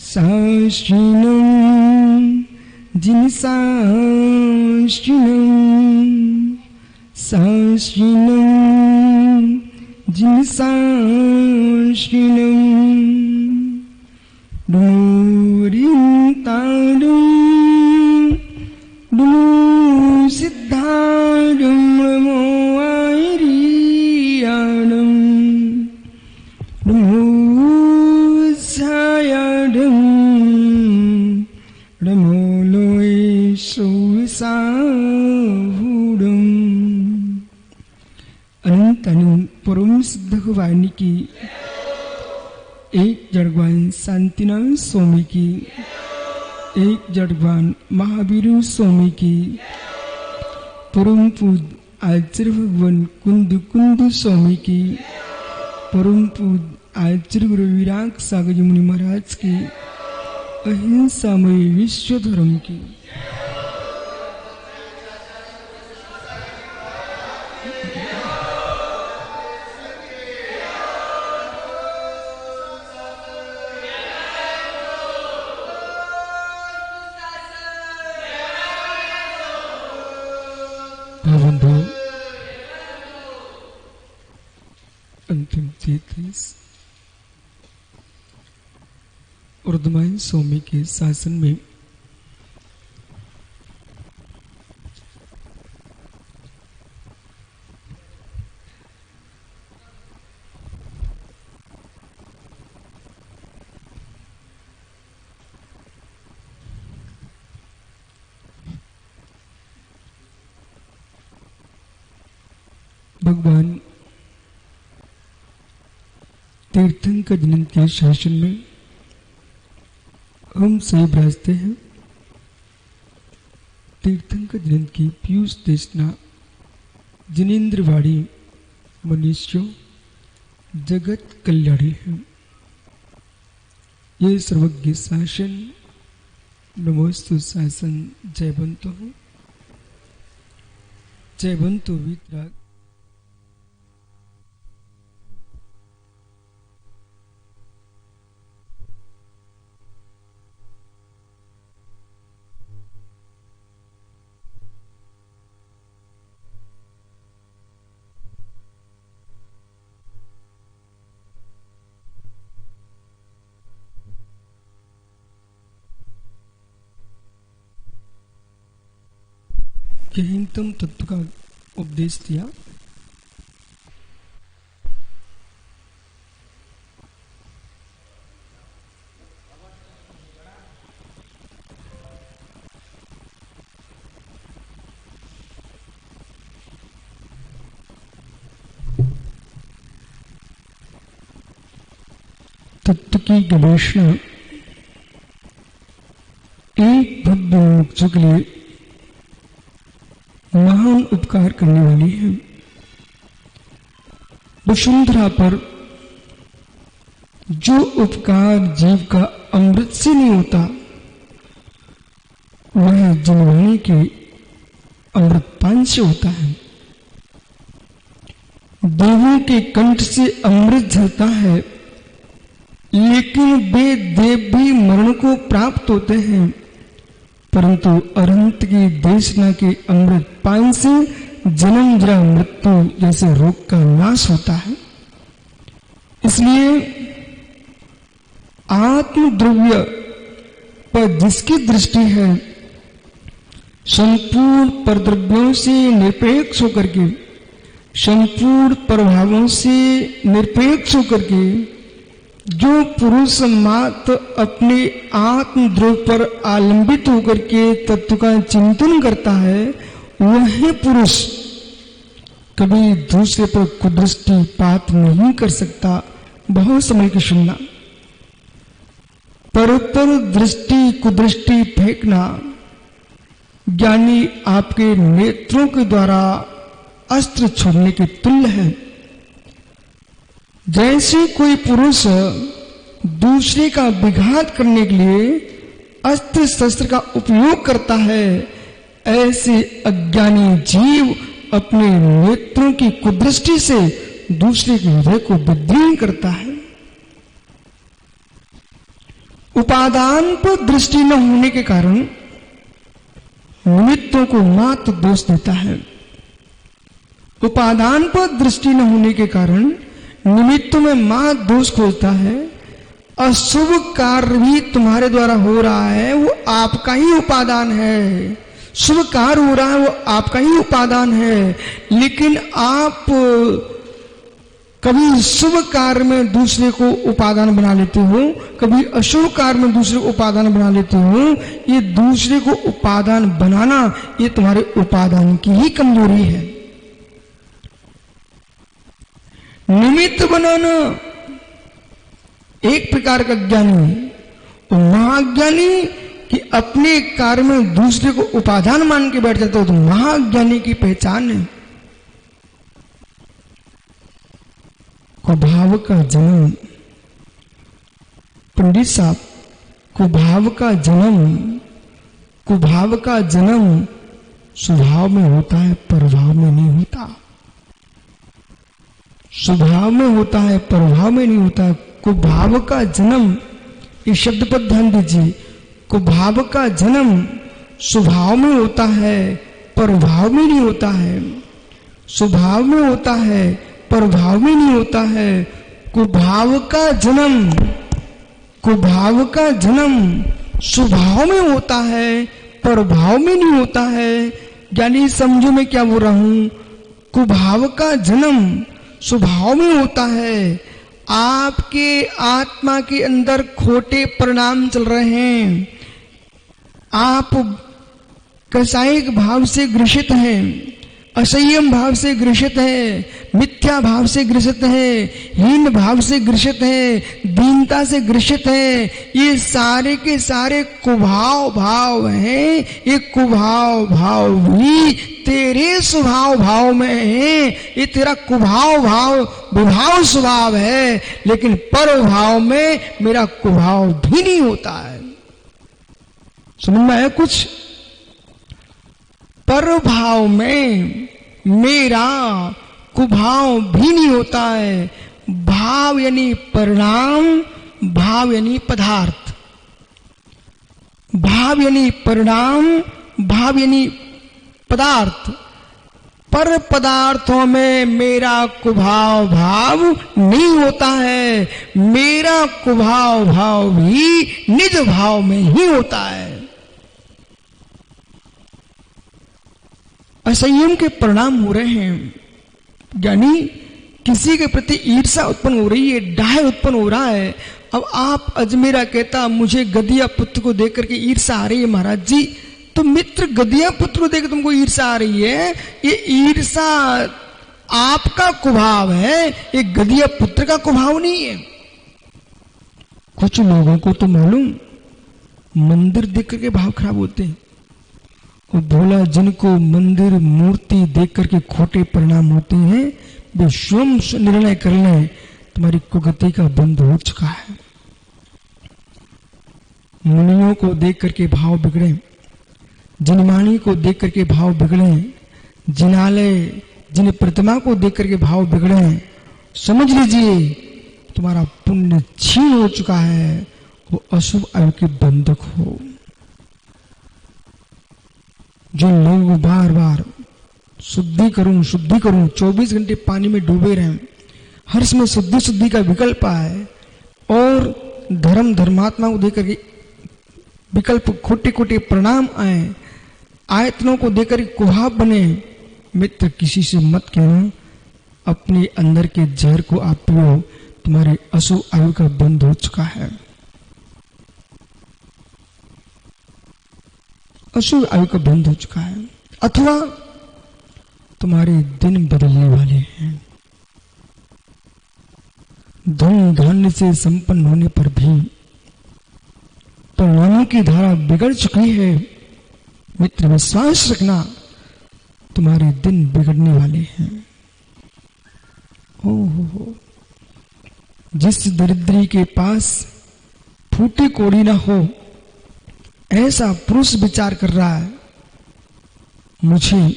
साश्चिनं जिनसाश्चिनं डुरिन्ताडुं डुसिद्धाडुं नमोआइरियाडुं नमोसायाडुं नमोलोयसुसाहुडुं। अनंत अनंत परम सिद्ध भगवान की, एक जड़वान शांतिनाथ स्वामी की, एक जड़वान महावीर स्वामी की, परम पूज आचार्य भगवान कुंद कुंद स्वामी की, परम पूज आचार्य गुरु विराग सागर मुनि महाराज की, अहिंसामय विश्व धर्म की। बंधु, अंतिम 33 वर्धमान स्वामी के शासन में भगवान तीर्थंकर जिनन के शासन में हम सही विराजते हैं। तीर्थंकर जिनन की पीयूष देशना जिनेन्द्रवाड़ी मनुष्यों जगत कल्याणी है। ये सर्वज्ञ शासन नमोस्तु शासन जयवंतो जयवंतो वितराग। गहनतम तत्व का उपदेश दिया। तत्व की गवेषणा एक भव्य मोक्ष के लिए महान उपकार करने वाली है। वसुंधरा पर जो उपकार जीव का अमृत से नहीं होता, वह जनवाणी के अमृतपान से होता है। देवों के कंठ से अमृत झरता है, लेकिन वे देव भी मरण को प्राप्त होते हैं, परंतु अरहंत की देशना के अमृत पान से जन्म जरा मृत्यु जैसे रोग का नाश होता है। इसलिए आत्म द्रव्य पर जिसकी दृष्टि है, संपूर्ण परद्रव्यों से निरपेक्ष होकर के, संपूर्ण प्रभावों से निरपेक्ष होकर के जो पुरुष मात्र अपने आत्म ध्रुव पर आलंबित होकर के तत्व का चिंतन करता है, वह पुरुष कभी दूसरे पर कुदृष्टि पात नहीं कर सकता। बहुत समय की सुनना, पर दृष्टि कुदृष्टि फेंकना ज्ञानी आपके नेत्रों के द्वारा अस्त्र छोड़ने के तुल्य है। जैसे कोई पुरुष दूसरे का विघात करने के लिए अस्त्र शस्त्र का उपयोग करता है, ऐसे अज्ञानी जीव अपने नेत्रों की कुदृष्टि से दूसरे के हृदय को विदीर्ण करता है। उपादान पर दृष्टि न होने के कारण निमित्तों को मात्र दोष देता है। उपादान पर दृष्टि न होने के कारण निमित्तों में मात्र दोष खोजता है। अशुभ कार्य भी तुम्हारे द्वारा हो रहा है, वो आपका ही उपादान है। शुभ कार्य हो रहा है, वो आपका ही उपादान है, लेकिन आप कभी शुभ कार्य में दूसरे को उपादान बना लेते हो, कभी अशुभ कार्य में दूसरे को उपादान बना लेते हो। ये दूसरे को उपादान बनाना, ये तुम्हारे उपादान की ही कमजोरी है। निमित्त बनाना एक प्रकार का ज्ञानी है, और महाज्ञानी कि अपने कार्य में दूसरे को उपादान मान के बैठ जाता हो, तो महाज्ञानी की पहचान है। कुभाव का जन्म, पंडित साहब, कुभाव का जन्म स्वभाव में होता है, प्रभाव में नहीं होता। स्वभाव में होता है, प्रभाव में नहीं होता। कुभाव का जन्म, इस शब्द पर ध्यान दीजिए। कुभाव का जन्म स्वभाव में होता है, प्रभाव में नहीं होता है। स्वभाव में होता है, प्रभाव में नहीं होता है। कुभाव का जन्म स्वभाव में होता है, प्रभाव में नहीं होता है। यानी समझो मैं क्या बोल रहा हूं। कुभाव का जन्म स्वभाव में होता है। आपके आत्मा के अंदर खोटे परिणाम चल रहे हैं, आप कसायिक भाव से ग्रसित हैं, असंयम भाव से ग्रसित है, मिथ्या भाव से ग्रसित है, हीन भाव से ग्रसित है, दीनता से ग्रसित है। ये सारे के सारे कुभाव भाव हैं। ये कुभाव भाव भी तेरे स्वभाव भाव में है। ये तेरा कुभाव भाव विभाव स्वभाव है, लेकिन पर भाव में मेरा कुभाव भी नहीं होता है। समझ में आया कुछ? पर भाव में मेरा कुभाव भी नहीं होता है। भाव यानी परिणाम, भाव यानी पदार्थ, भाव यानी परिणाम, भाव यानी पदार्थ। पर पदार्थों में मेरा कुभाव भाव नहीं होता है। मेरा कुभाव भाव भी निज भाव में ही होता है। असंयम के परिणाम हो रहे हैं, यानी किसी के प्रति ईर्षा उत्पन्न हो रही है, डाह उत्पन्न हो रहा है। अब आप अजमेरा कहता मुझे गदिया पुत्र को देख करके ईर्षा आ रही है महाराज जी, तो मित्र गदिया पुत्र को देख तुमको ईर्षा आ रही है, ये ईर्षा आपका कुभाव है, ये गदिया पुत्र का कुभाव नहीं है। कुछ लोगों को तो मालूम मंदिर देख करके भाव खराब होते हैं, और भोला जिनको मंदिर मूर्ति देख करके खोटे परिणाम होते हैं, वे स्वयं निर्णय कर लें तुम्हारी कुगति का बंध हो चुका है। मुनियों को देख करके भाव बिगड़े, जिनमानी को देख करके भाव बिगड़े, जिनालय जिन प्रतिमा को देख करके भाव बिगड़े, समझ लीजिए तुम्हारा पुण्य छीन हो चुका है, वो अशुभ आयु के बंधक हो। जो लोग बार बार शुद्धि करूं 24 घंटे पानी में डूबे रहें, हर समय शुद्धि का विकल्प आए, और धर्मात्मा को देकर के विकल्प खोटे परिणाम आए, आयतनों को देकर कुभाव बने, मित्र किसी से मत कहना अपने अंदर के जहर को आप पियो, तुम्हारे अशुभ आयु का बंध हो चुका है। अशुभ आयु का बंध हो चुका है, अथवा तुम्हारे दिन बदलने वाले हैं। धन धान्य से संपन्न होने पर भी परिणामों की धारा बिगड़ चुकी है। मित्र विश्वास रखना, तुम्हारे दिन बिगड़ने वाले हैं। हो जिस दरिद्री के पास फूटी कोड़ी ना हो, ऐसा पुरुष विचार कर रहा है मुझे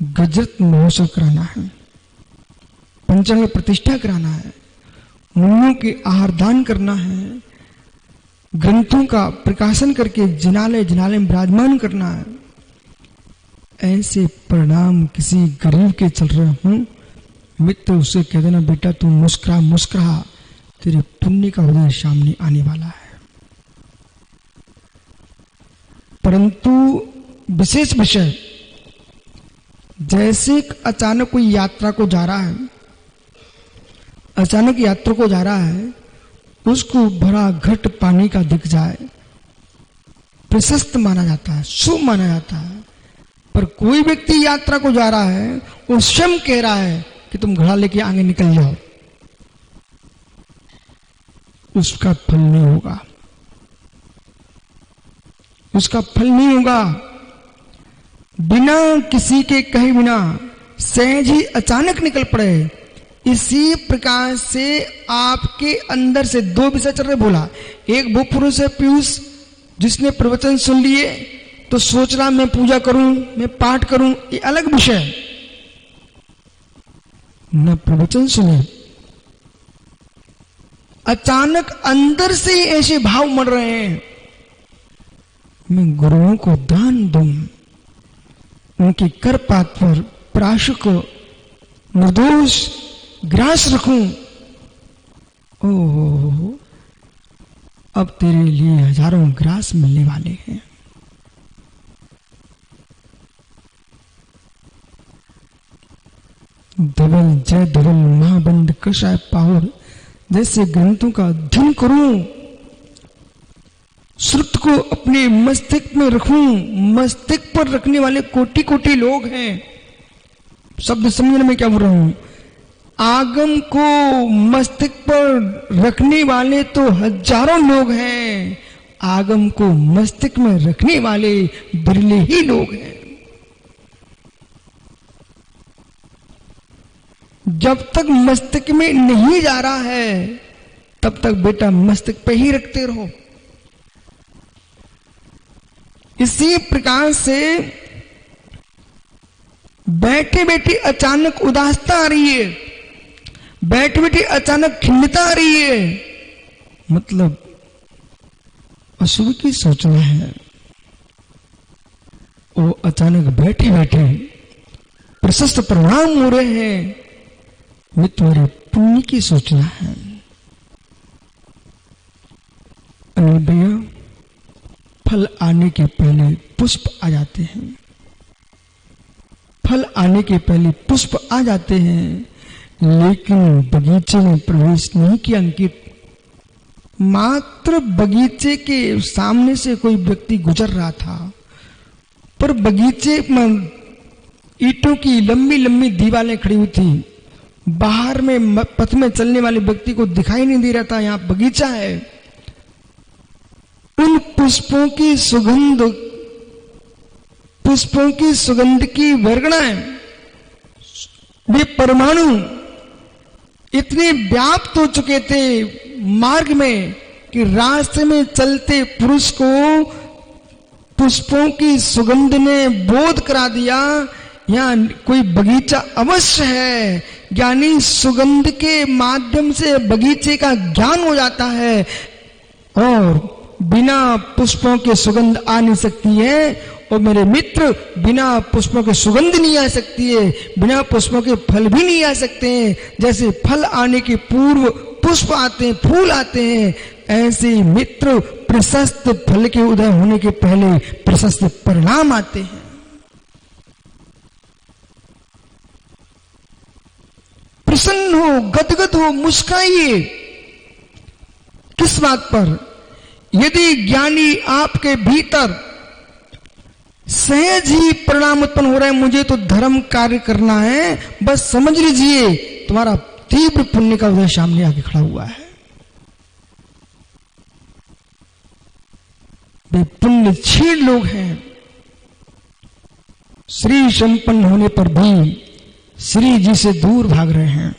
गजरत महोत्सव कराना है, पंचांग में प्रतिष्ठा कराना है, मुनियों के आहार दान करना है, ग्रंथों का प्रकाशन करके जिनालय जिनालय में विराजमान करना है। ऐसे परिणाम किसी गरीब के चल रहे हूं, मित्र उसे कह देना बेटा तू मुस्कुरा मुस्कुरा, तेरे पुण्य का उदय सामने आने वाला है। परंतु विशेष विषय, जैसे अचानक कोई यात्रा को जा रहा है, अचानक यात्रा को जा रहा है, उसको भरा घट पानी का दिख जाए, प्रशस्त माना जाता है, शुभ माना जाता है। पर कोई व्यक्ति यात्रा को जा रहा है, वो स्वयं कह रहा है कि तुम घड़ा लेके आगे निकल जाओ, उसका फल नहीं होगा, उसका फल नहीं होगा। बिना किसी के कहे बिना सहज ही अचानक निकल पड़े। इसी प्रकार से आपके अंदर से दो विषय चल रहे। बोला एक वो पुरुष है पीयूष, जिसने प्रवचन सुन लिए तो सोच रहा मैं पूजा करूं, मैं पाठ करूं, ये अलग विषय। न प्रवचन सुने, अचानक अंदर से ऐसे भाव मर रहे हैं, मैं गुरुओं को दान दूं, उनके कर पात पर प्राशुक निर्दोष ग्रास रखूं। ओह, अब तेरे लिए हजारों ग्रास मिलने वाले हैं। धवल जय धवल महाबंद कषाय पाहुर जैसे ग्रंथों का अध्ययन करूं, श्रुत को अपने मस्तिष्क में रखूं। मस्तिष्क पर रखने वाले कोटि कोटि लोग हैं। शब्द समझने में क्या बोल रहा हूं? आगम को मस्तिष्क पर रखने वाले तो हजारों लोग हैं, आगम को मस्तिष्क में रखने वाले बिरले ही लोग हैं। जब तक मस्तिष्क में नहीं जा रहा है तब तक बेटा मस्तिष्क पे ही रखते रहो। इसी प्रकार से बैठे बैठे अचानक उदासता आ रही है, बैठे बैठे अचानक खिन्नता आ रही है, मतलब अशुभ की सोचना है। वो अचानक बैठे बैठे प्रशस्त परिणाम हो रहे हैं, मैं तुम्हारे पुण्य की सोचना है। अनिल भैया, फल आने के पहले पुष्प आ जाते हैं, फल आने के पहले पुष्प आ जाते हैं, लेकिन बगीचे में प्रवेश नहीं किया अंकित। मात्र बगीचे के सामने से कोई व्यक्ति गुजर रहा था, पर बगीचे में ईंटों की लंबी लंबी दीवारें खड़ी हुई थी। बाहर में पथ में चलने वाले व्यक्ति को दिखाई नहीं दे रहा था यहां बगीचा है। उन पुष्पों की सुगंध, पुष्पों की सुगंध की वर्गणाएं, वे परमाणु इतने व्याप्त हो चुके थे मार्ग में कि रास्ते में चलते पुरुष को पुष्पों की सुगंध ने बोध करा दिया, यहाँ कोई बगीचा अवश्य है। यानी सुगंध के माध्यम से बगीचे का ज्ञान हो जाता है, और बिना पुष्पों के सुगंध आ नहीं सकती है। और मेरे मित्र, बिना पुष्पों के सुगंध नहीं आ सकती है, बिना पुष्पों के फल भी नहीं आ सकते हैं। जैसे फल आने के पूर्व पुष्प आते हैं, फूल आते हैं, ऐसे मित्र प्रशस्त फल के उदय होने के पहले प्रशस्त परिणाम आते हैं। प्रसन्न हो, गदगद हो, मुस्काइए। किस बात पर? यदि ज्ञानी आपके भीतर सहज ही परिणाम उत्पन्न हो रहा है, मुझे तो धर्म कार्य करना है, बस समझ लीजिए तुम्हारा तीव्र पुण्य का उदय सामने आके खड़ा हुआ है। वे पुण्य क्षीण लोग हैं, श्री संपन्न होने पर भी श्री जी से दूर भाग रहे हैं।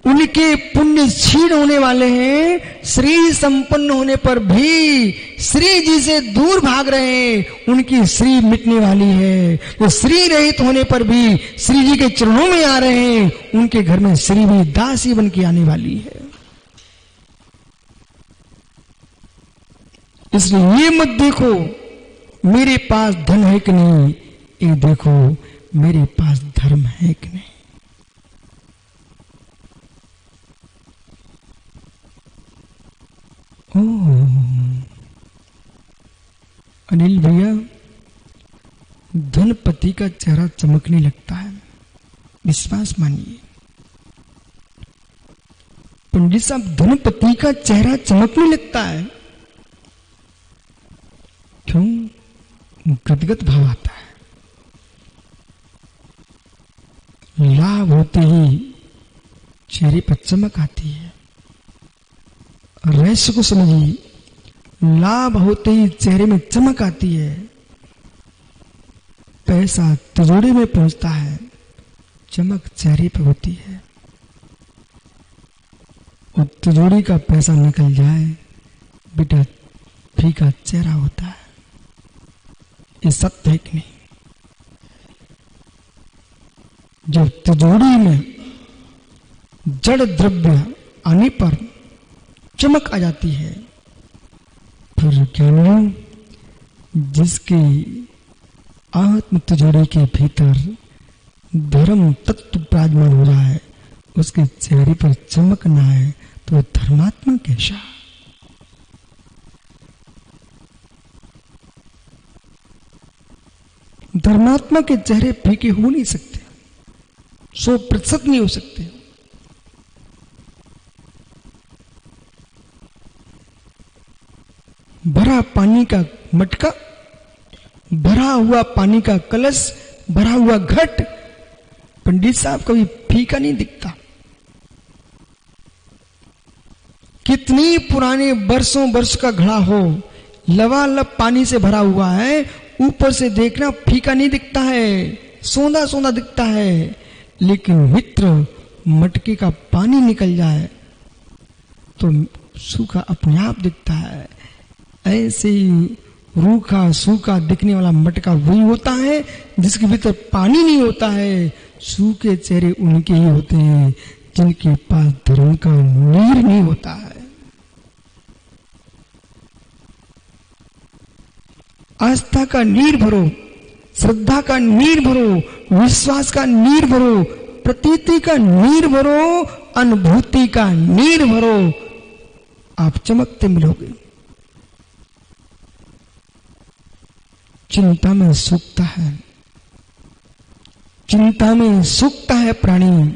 उनके पुण्य क्षीण होने वाले हैं, श्री संपन्न होने पर भी श्री जी से दूर भाग रहे हैं। उनकी श्री मिटने वाली है, वो श्री रहित होने पर भी श्री जी के चरणों में आ रहे हैं। उनके घर में श्री भी दासी बन के आने वाली है। इसलिए ये मत देखो मेरे पास धन है कि नहीं, ये देखो मेरे पास धर्म है कि नहीं। अनिल भैया, धनपति का चेहरा चमकने लगता है, विश्वास मानिए। पंडित साहब, धनपति का चेहरा चमकने लगता है, क्यों? गदगद भाव आता है। लाभ होते ही चेहरे पर चमक आती है। रहस्य को समझिए, लाभ होते ही चेहरे में चमक आती है। पैसा तिजोरी में पहुंचता है, चमक चेहरे पर होती है। और तिजोरी का पैसा निकल जाए, बेटा फीका चेहरा होता है। ये सत्य है कि नहीं? जब तिजोरी में जड़ द्रव्य आने पर चमक आ जाती है, फिर ज्ञानियों, जिसके आत्म तिजोरी के भीतर धर्म तत्व विराजमान हो रहा है, उसके चेहरे पर चमक ना है तो धर्मात्मा कैसा? धर्मात्मा के चेहरे फीके हो नहीं सकते, 100% नहीं हो सकते। भरा पानी का मटका, भरा हुआ पानी का कलश, भरा हुआ घट, पंडित साहब कभी फीका नहीं दिखता। कितनी पुराने वर्षों वर्ष का घड़ा हो, लबालब पानी से भरा हुआ है, ऊपर से देखना फीका नहीं दिखता है, सोंधा सोंधा दिखता है। लेकिन मित्र, मटके का पानी निकल जाए तो सूखा अपने आप दिखता है। ऐसे ही रूखा सूखा दिखने वाला मटका वही होता है जिसके भीतर पानी नहीं होता है। सूखे चेहरे उनके ही होते हैं जिनके पास धर्म का नीर नहीं होता है। आस्था का नीर भरो, श्रद्धा का नीर भरो, विश्वास का नीर भरो, प्रतीति का नीर भरो, अनुभूति का नीर भरो, आप चमकते मिलोगे। चिंता में सूखता है, चिंता में सूखता है प्राणी,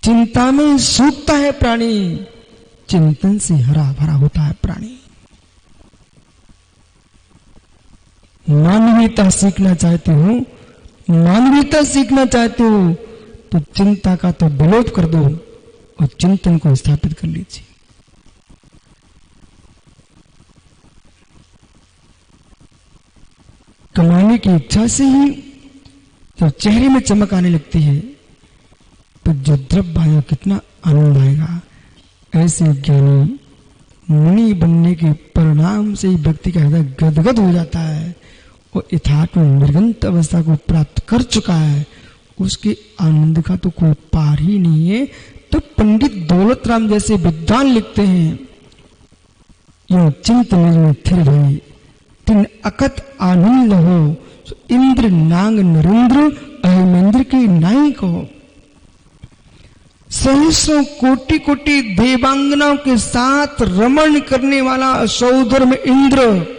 चिंता में सूखता है प्राणी, चिंतन से हरा भरा होता है प्राणी। मानवीयता सीखना चाहते हो, मानवीयता सीखना चाहते हो तो चिंता का तो विलोप कर दो और चिंतन को स्थापित कर लीजिए। कमाने की इच्छा से ही तो चेहरे में चमक आने लगती है, तो जो द्रव्य आएगा कितना आनंद आएगा। ऐसे ज्ञानी मुनि बनने के परिणाम से ही व्यक्ति का हृदय गदगद हो जाता है और यथार्थ निर्गंत अवस्था को प्राप्त कर चुका है, उसके आनंद का तो कोई पार ही नहीं है। तो पंडित दौलत राम जैसे विद्वान लिखते हैं, यो चिंत निज में थिर भई तिन अकत आनंद हो, इंद्र नांग नरेंद्र अहिमेंद्र की नाई को। सहस्रों कोटि कोटि देवांगनाओं के साथ रमण करने वाला सौधर में इंद्र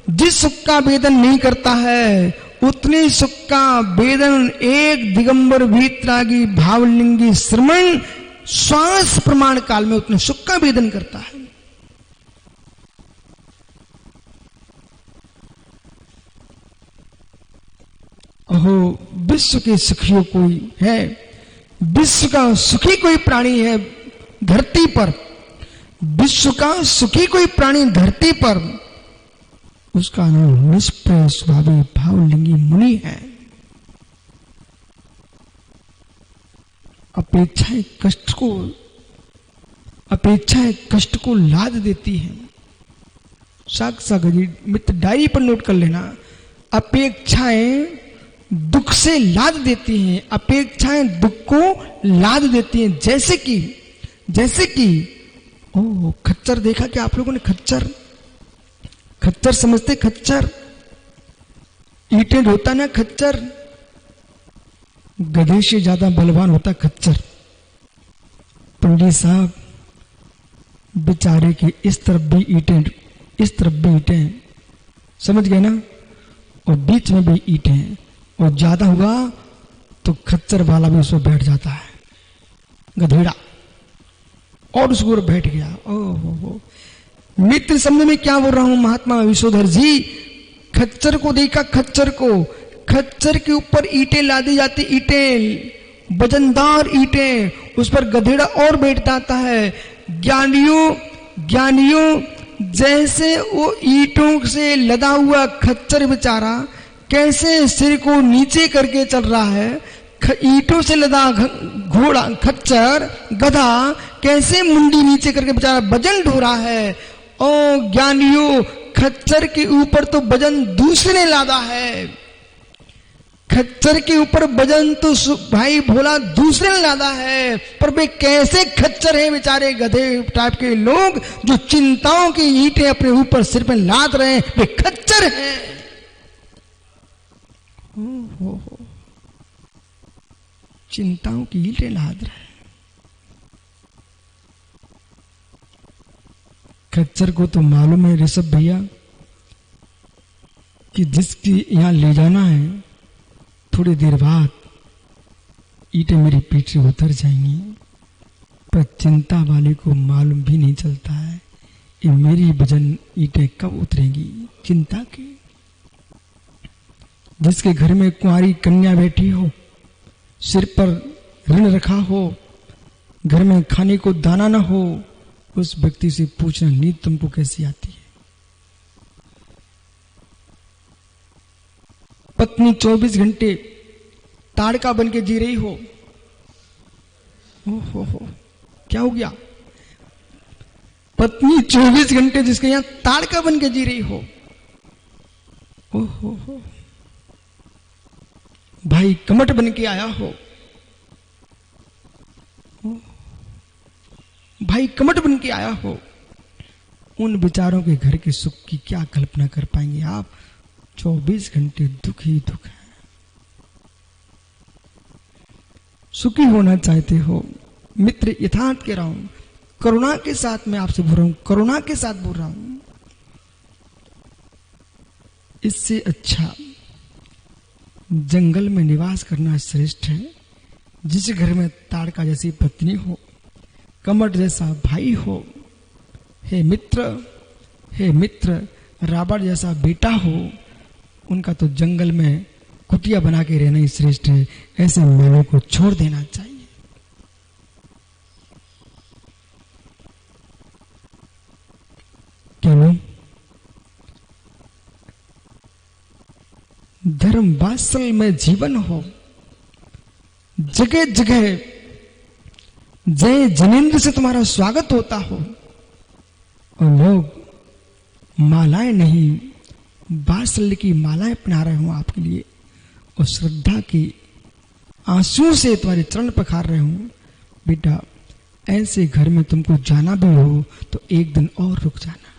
जिस सुख का वेदन नहीं करता है, उतने सुख का वेदन एक दिगंबर वीतरागी भावलिंगी श्रमण श्वास प्रमाण काल में उतने सुख का वेदन करता है। ओहो, विश्व के सुखियों कोई है, विश्व का सुखी कोई प्राणी है धरती पर, विश्व का सुखी कोई प्राणी धरती पर, उसका नाम निष्प्रय स्वाभावी भावलिंगी मुनि है। अपेक्षाएं कष्ट को लाद देती हैं। साक्षात मित्र डायरी पर नोट कर लेना, अपेक्षाएं दुख से लाद देती हैं, अपेक्षाएं दुख को लाद देती हैं। जैसे कि खच्चर देखा क्या आप लोगों ने? खच्चर खच्चर समझते? खच्चर ईंटें ढोता ना खच्चर, गधे से ज्यादा बलवान होता खच्चर। पंडित साहब बेचारे के इस तरफ भी ईंटें, इस तरफ भी ईंटें, समझ गए ना, और बीच में भी ईंटें, और ज्यादा हुआ तो खच्चर वाला भी उसमें बैठ जाता है, गधेड़ा, और उसको बैठ गया। ओहो मित्र, समझ में क्या बोल रहा हूं महात्मा विश्वधर जी? खच्चर को देखा, खच्चर को, खच्चर के ऊपर ईंटें लादी जाती, ईंटें, वजनदार ईंटें, उस पर गधेड़ा और बैठ जाता है। ज्ञानियों जैसे वो ईंटों से लदा हुआ खच्चर बेचारा कैसे सिर को नीचे करके चल रहा है, ईंटों से लदा घोड़ा, खच्चर, गधा कैसे मुंडी नीचे करके बेचारा वजन ढो रहा है। ओ ज्ञानियों, खच्चर के ऊपर तो वजन दूसरे ने लादा है, खच्चर के ऊपर वजन तो भाई भोला दूसरे ने लादा है, पर वे कैसे खच्चर हैं बेचारे गधे टाइप के लोग जो चिंताओं की ईंटें अपने ऊपर सिर पे लाद रहे हैं, वे खच्चर हैं। हो चिंताओं की ईंटें लाद रहे हैं। खच्चर को तो मालूम है ऋषभ भैया कि जिसकी यहां ले जाना है, थोड़ी देर बाद ईंटें मेरी पीठ से उतर जाएंगी, पर चिंता वाले को मालूम भी नहीं चलता है कि मेरी वजन ईंटें कब उतरेंगी। चिंता की, जिसके घर में कुंवारी कन्या बैठी हो, सिर पर ऋण रखा हो, घर में खाने को दाना न हो, उस व्यक्ति से पूछना नींद तुमको कैसी आती है। पत्नी 24 घंटे ताड़का बन के जी रही हो, हो क्या हो गया? पत्नी 24 घंटे जिसके यहां ताड़का बन के जी रही हो, हो भाई कमट बन के आया हो, भाई कमट बन के आया हो, उन बेचारों के घर के सुख की क्या कल्पना कर पाएंगे आप? 24 घंटे दुख ही दुख है। सुखी होना चाहते हो मित्र, यथार्थ कह रहा हूं, करुणा के साथ मैं आपसे बोल रहा हूं, करुणा के साथ बोल रहा हूं। इससे अच्छा जंगल में निवास करना श्रेष्ठ है। जिस घर में ताड़का जैसी पत्नी हो, कमट जैसा भाई हो, हे मित्र रावण जैसा बेटा हो, उनका तो जंगल में कुटिया बना के रहना ही श्रेष्ठ है। ऐसे मेलों को छोड़ देना चाहिए। क्यों? धर्म वात्सल में जीवन हो, जगह जगह जय जनेन्द्र से तुम्हारा स्वागत होता हो, और लोग मालाएं नहीं वात्सल्य की मालाएं अपना रहे हो आपके लिए, और श्रद्धा की आंसुओं से तुम्हारे चरण पखार रहे हो। बेटा, ऐसे घर में तुमको जाना भी हो तो एक दिन और रुक जाना,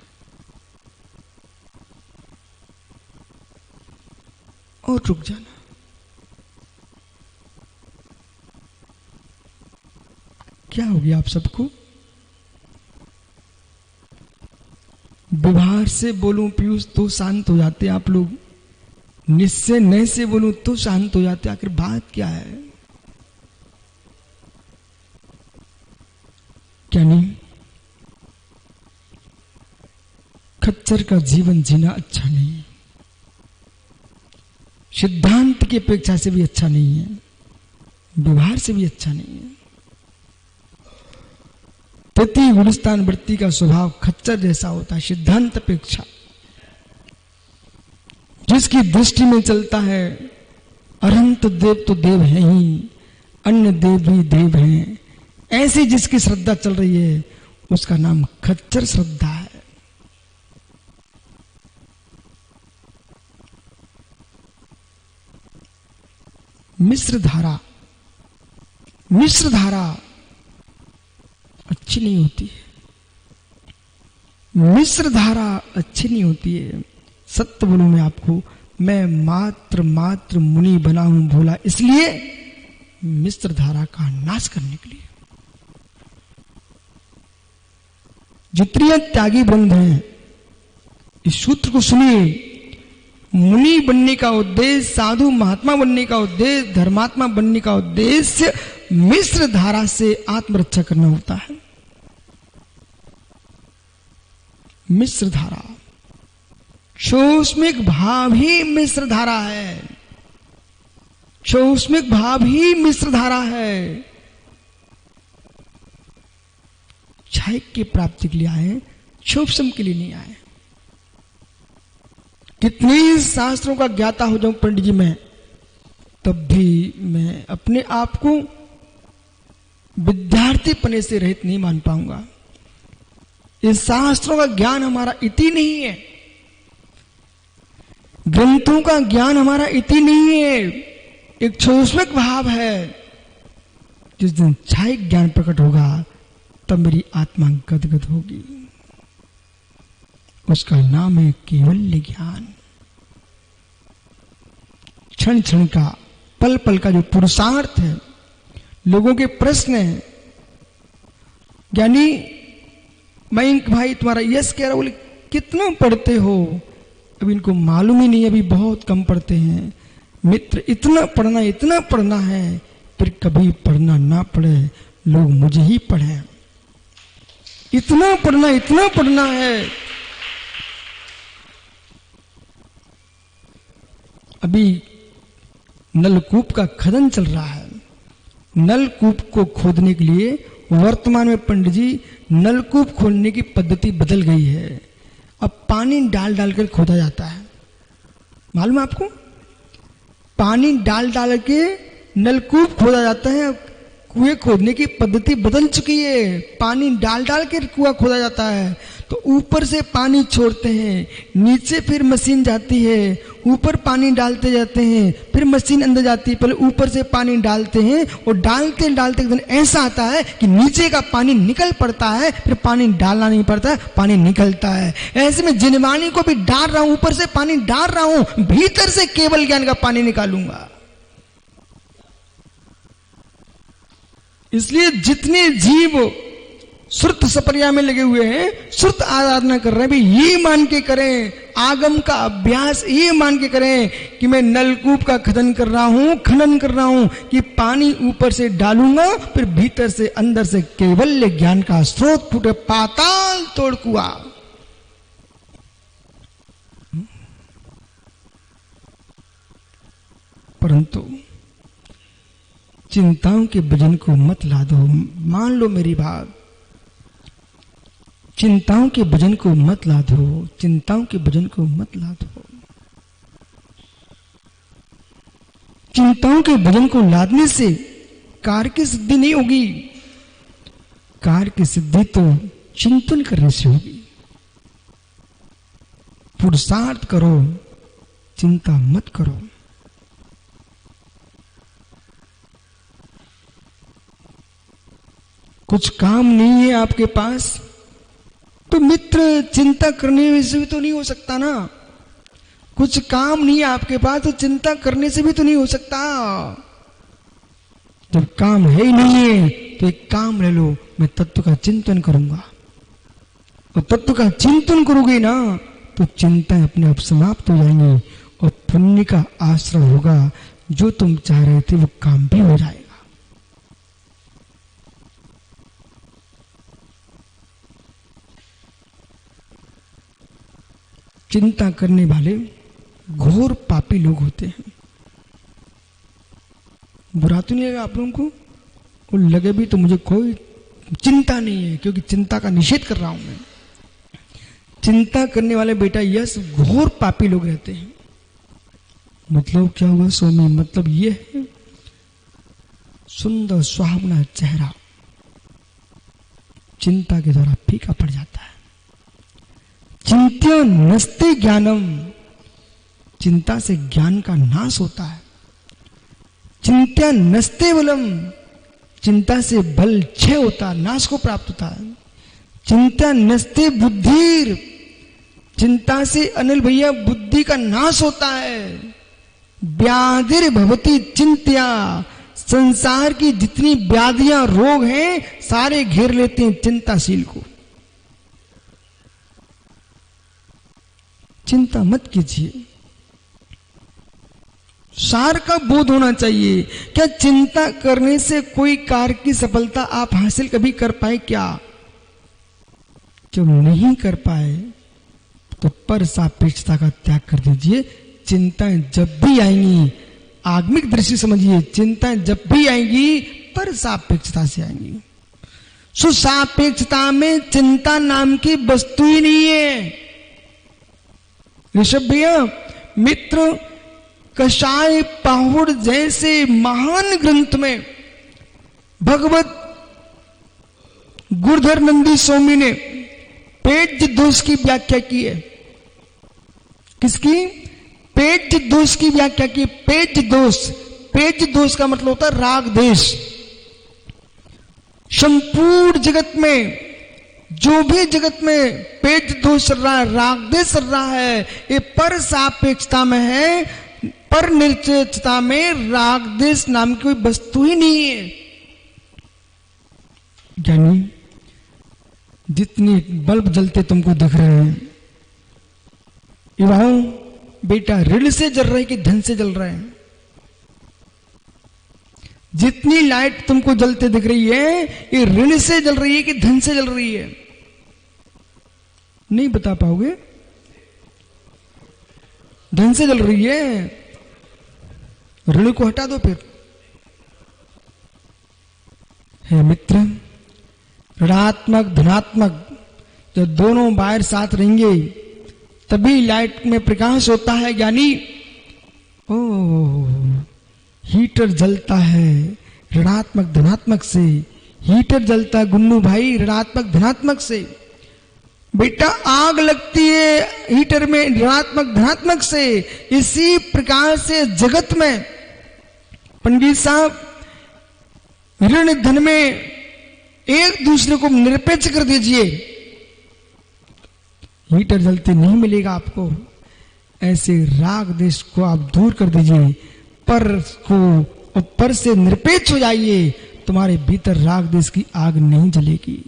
और रुक जाना। क्या हो गया आप सबको? व्यवहार से बोलूं पीयूष तो शांत हो जाते आप लोग, निश्चय नए से बोलूं तो शांत हो जाते। आखिर बात क्या है? क्या नहीं? खच्चर का जीवन जीना अच्छा नहीं है, सिद्धांत की अपेक्षा से भी अच्छा नहीं है, व्यवहार से भी अच्छा नहीं है। प्रति गुलिस्तान वृत्ति का स्वभाव खच्चर जैसा होता है, सिद्धांत अपेक्षा। जिसकी दृष्टि में चलता है अनंत देव तो देव है ही, अन्य देव भी देव हैं, ऐसी जिसकी श्रद्धा चल रही है उसका नाम खच्चर श्रद्धा है। मिश्र धारा अच्छी नहीं होती है। मिश्र धारा अच्छी नहीं होती है। सत्य बोलूं मैं आपको, मैं मात्र मात्र मुनि बना हूं भोला, इसलिए मिश्र धारा का नाश करने के लिए। जितने त्यागी बंध हैं, इस सूत्र को सुनिए। मुनि बनने का उद्देश्य, साधु महात्मा बनने का उद्देश्य, धर्मात्मा बनने का उद्देश्य मिश्र धारा से आत्मरक्षा करना होता है। मिश्र धारा, शोष्मिक भाव ही मिश्र धारा है। शोष्मिक भाव ही मिश्र धारा है। क्षय की प्राप्ति के लिए आए, शोषम के लिए नहीं आए। कितने शास्त्रों का ज्ञाता हो जाऊं पंडित जी मैं, तब भी मैं अपने आप को विद्यार्थी पने से रहित नहीं मान पाऊंगा। इस शास्त्रों का ज्ञान हमारा इति नहीं है, ग्रंथों का ज्ञान हमारा इति नहीं है। एक शोष्मिक भाव है। जिस दिन क्षय ज्ञान प्रकट होगा तब मेरी आत्मा गदगद होगी। उसका नाम है केवल्य ज्ञान। क्षण क्षण का, पल पल का जो पुरुषार्थ है। लोगों के प्रश्न है, ज्ञानी मयंक भाई तुम्हारा यश कह रहा, बोले कितना पढ़ते हो? अभी इनको मालूम ही नहीं, अभी बहुत कम पढ़ते हैं। मित्र, इतना पढ़ना है, फिर कभी पढ़ना ना पड़े, लोग मुझे ही पढ़े। इतना पढ़ना है। अभी नलकूप का खनन चल रहा है। नलकूप को खोदने के लिए वर्तमान में पंडित जी, नलकूप खोदने की पद्धति बदल गई है। अब पानी डाल डाल कर खोदा जाता है। मालूम है आपको? पानी डाल डाल के नलकूप खोदा जाता है। कुएं खोदने की पद्धति बदल चुकी है। पानी डाल डाल के कुआं खोदा जाता है। तो ऊपर से पानी छोड़ते हैं, नीचे फिर मशीन जाती है, ऊपर पानी डालते जाते हैं, फिर मशीन अंदर जाती है। पहले ऊपर से पानी डालते हैं और डालते डालते एक दिन ऐसा आता है कि नीचे का पानी निकल पड़ता है, फिर पानी डालना नहीं पड़ता है, पानी निकलता है। ऐसे में जिनवाणी को भी डाल रहा हूं, ऊपर से पानी डाल रहा हूं, भीतर से केवल ज्ञान का पानी निकालूंगा। इसलिए जितने जीव श्रुत सपर्या में लगे हुए हैं, श्रुत आराधना कर रहे हैं, भी ये मान के करें, आगम का अभ्यास ये मान के करें कि मैं नलकूप का खनन कर रहा हूं कि पानी ऊपर से डालूंगा, फिर भीतर से अंदर से केवल्य ज्ञान का स्रोत फूटे, पाताल तोड़ कुआं। परंतु चिंताओं के भजन को मत ला दो। मान लो मेरी बात, चिंताओं के भजन को मत ला दो, चिंताओं के भजन को मत ला दो। चिंताओं के भजन को लादने से कार्य की सिद्धि नहीं होगी। कार्य की सिद्धि तो चिंतन करने से होगी। पुरुषार्थ करो, चिंता मत करो। कुछ काम नहीं है आपके पास तो मित्र, चिंता करने से भी तो नहीं हो सकता ना। कुछ काम नहीं है आपके पास तो चिंता करने से भी तो नहीं हो सकता। जब काम है ही नहीं है तो एक काम ले लो, मैं तत्व का चिंतन करूंगा। और तत्व का चिंतन करोगे ना तो चिंताएं अपने आप समाप्त हो जाएंगी और पुण्य का आश्रय होगा। जो तुम चाह रहे थे वो काम भी हो जाएगा। चिंता करने वाले घोर पापी लोग होते हैं। बुरा तो नहीं लगा आप लोगों को? और लगे भी तो मुझे कोई चिंता नहीं है, क्योंकि चिंता का निषेध कर रहा हूं मैं। चिंता करने वाले बेटा यस घोर पापी लोग रहते हैं। मतलब क्या हुआ स्वामी? मतलब ये है सुंदर सुहावना चेहरा चिंता के द्वारा फीका पड़ जाता है। चिंत्य नस्ते ज्ञानम, चिंता से ज्ञान का नाश होता है। चिंत्य नस्ते बलम, चिंता से बल क्षय होता है, नाश को प्राप्त होता है। चिंता नस्ते बुद्धिर, चिंता से अनिल भैया बुद्धि का नाश होता है। व्याधिर भवती चिंत्या, संसार की जितनी व्याधियां रोग हैं सारे घेर लेते हैं चिंताशील को। चिंता मत कीजिए, सार का बोध होना चाहिए। क्या चिंता करने से कोई कार्य की सफलता आप हासिल कभी कर पाए क्या? जब नहीं कर पाए तो पर सापेक्षता का त्याग कर दीजिए। चिंताएं जब भी आएंगी, आगमिक दृष्टि समझिए, चिंताएं जब भी आएंगी पर सापेक्षता से आएंगी। सो सापेक्षता में चिंता नाम की वस्तु ही नहीं है। ऋषभ भैया, मित्र कषाय पाहुड़ जैसे महान ग्रंथ में भगवत गुरुधर नंदी स्वामी ने पेट दोष की व्याख्या की है। किसकी? पेट दोष की व्याख्या की। पेट दोष का मतलब होता है राग देश। संपूर्ण जगत में, जो भी जगत में पेट दोष चल रहा है, राग देश चल रहा है, ये पर सापेक्षता में है। पर निरपेक्षता में राग देश नाम की कोई वस्तु ही नहीं है। ज्ञानी, जितनी बल्ब जलते तुमको दिख रहे हैं, युवाओं बेटा ऋण से जल रहे कि धन से जल रहे हैं? जितनी लाइट तुमको जलते दिख रही है, ये ऋण से जल रही है कि धन से जल रही है? नहीं बता पाओगे। धन से जल रही है। ऋण को हटा दो फिर। हे मित्र, ऋणात्मक धनात्मक जब दोनों वायर साथ रहेंगे तभी लाइट में प्रकाश होता है। ज्ञानी, ओ हीटर जलता है ऋणात्मक धनात्मक से। हीटर जलता है गुन्नू भाई ऋणात्मक धनात्मक से। बेटा आग लगती है हीटर में ऋणात्मक धनात्मक से। इसी प्रकार से जगत में पंडित साहब ऋण धन में एक दूसरे को निरपेक्ष कर दीजिए, हीटर जलते नहीं मिलेगा आपको। ऐसे राग देश को आप दूर कर दीजिए, पर को ऊपर से निरपेक्ष हो जाइए, तुम्हारे भीतर राग देश की आग नहीं जलेगी।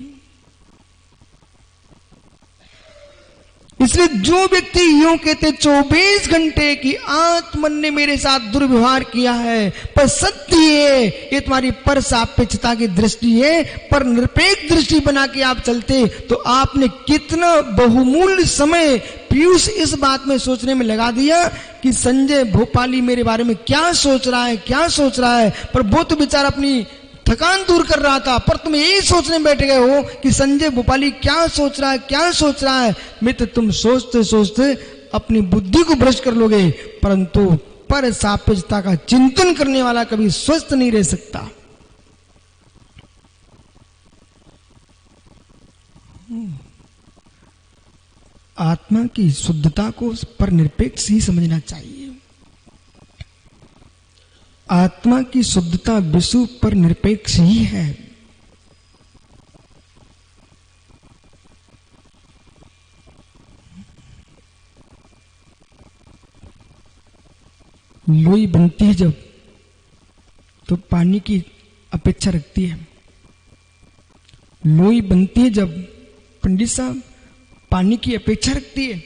इसलिए जो व्यक्ति यूं कहते 24 घंटे की आत्मन ने मेरे साथ दुर्व्यवहार किया है, पर सत्य है, ये तुम्हारी पर सापेक्षता की दृष्टि है। पर निरपेक्ष दृष्टि बना के आप चलते तो आपने कितना बहुमूल्य समय पीयूष इस बात में सोचने में लगा दिया कि संजय भोपाली मेरे बारे में क्या सोच रहा है। पर वो तो बेचारा अपनी थकान दूर कर रहा था, पर तुम यही सोचने बैठ गए हो कि संजय भोपाली क्या सोच रहा है। मित्र, तुम सोचते सोचते अपनी बुद्धि को भ्रष्ट कर लोगे, परंतु पर सापेक्षता का चिंतन करने वाला कभी स्वस्थ नहीं रह सकता। आत्मा की शुद्धता को पर निरपेक्ष ही समझना चाहिए। आत्मा की शुद्धता विश्व पर निरपेक्ष ही है। लोई बनती है जब, तो पानी की अपेक्षा रखती है। लोई बनती है जब, पंडित साहब, पानी की अपेक्षा रखती है।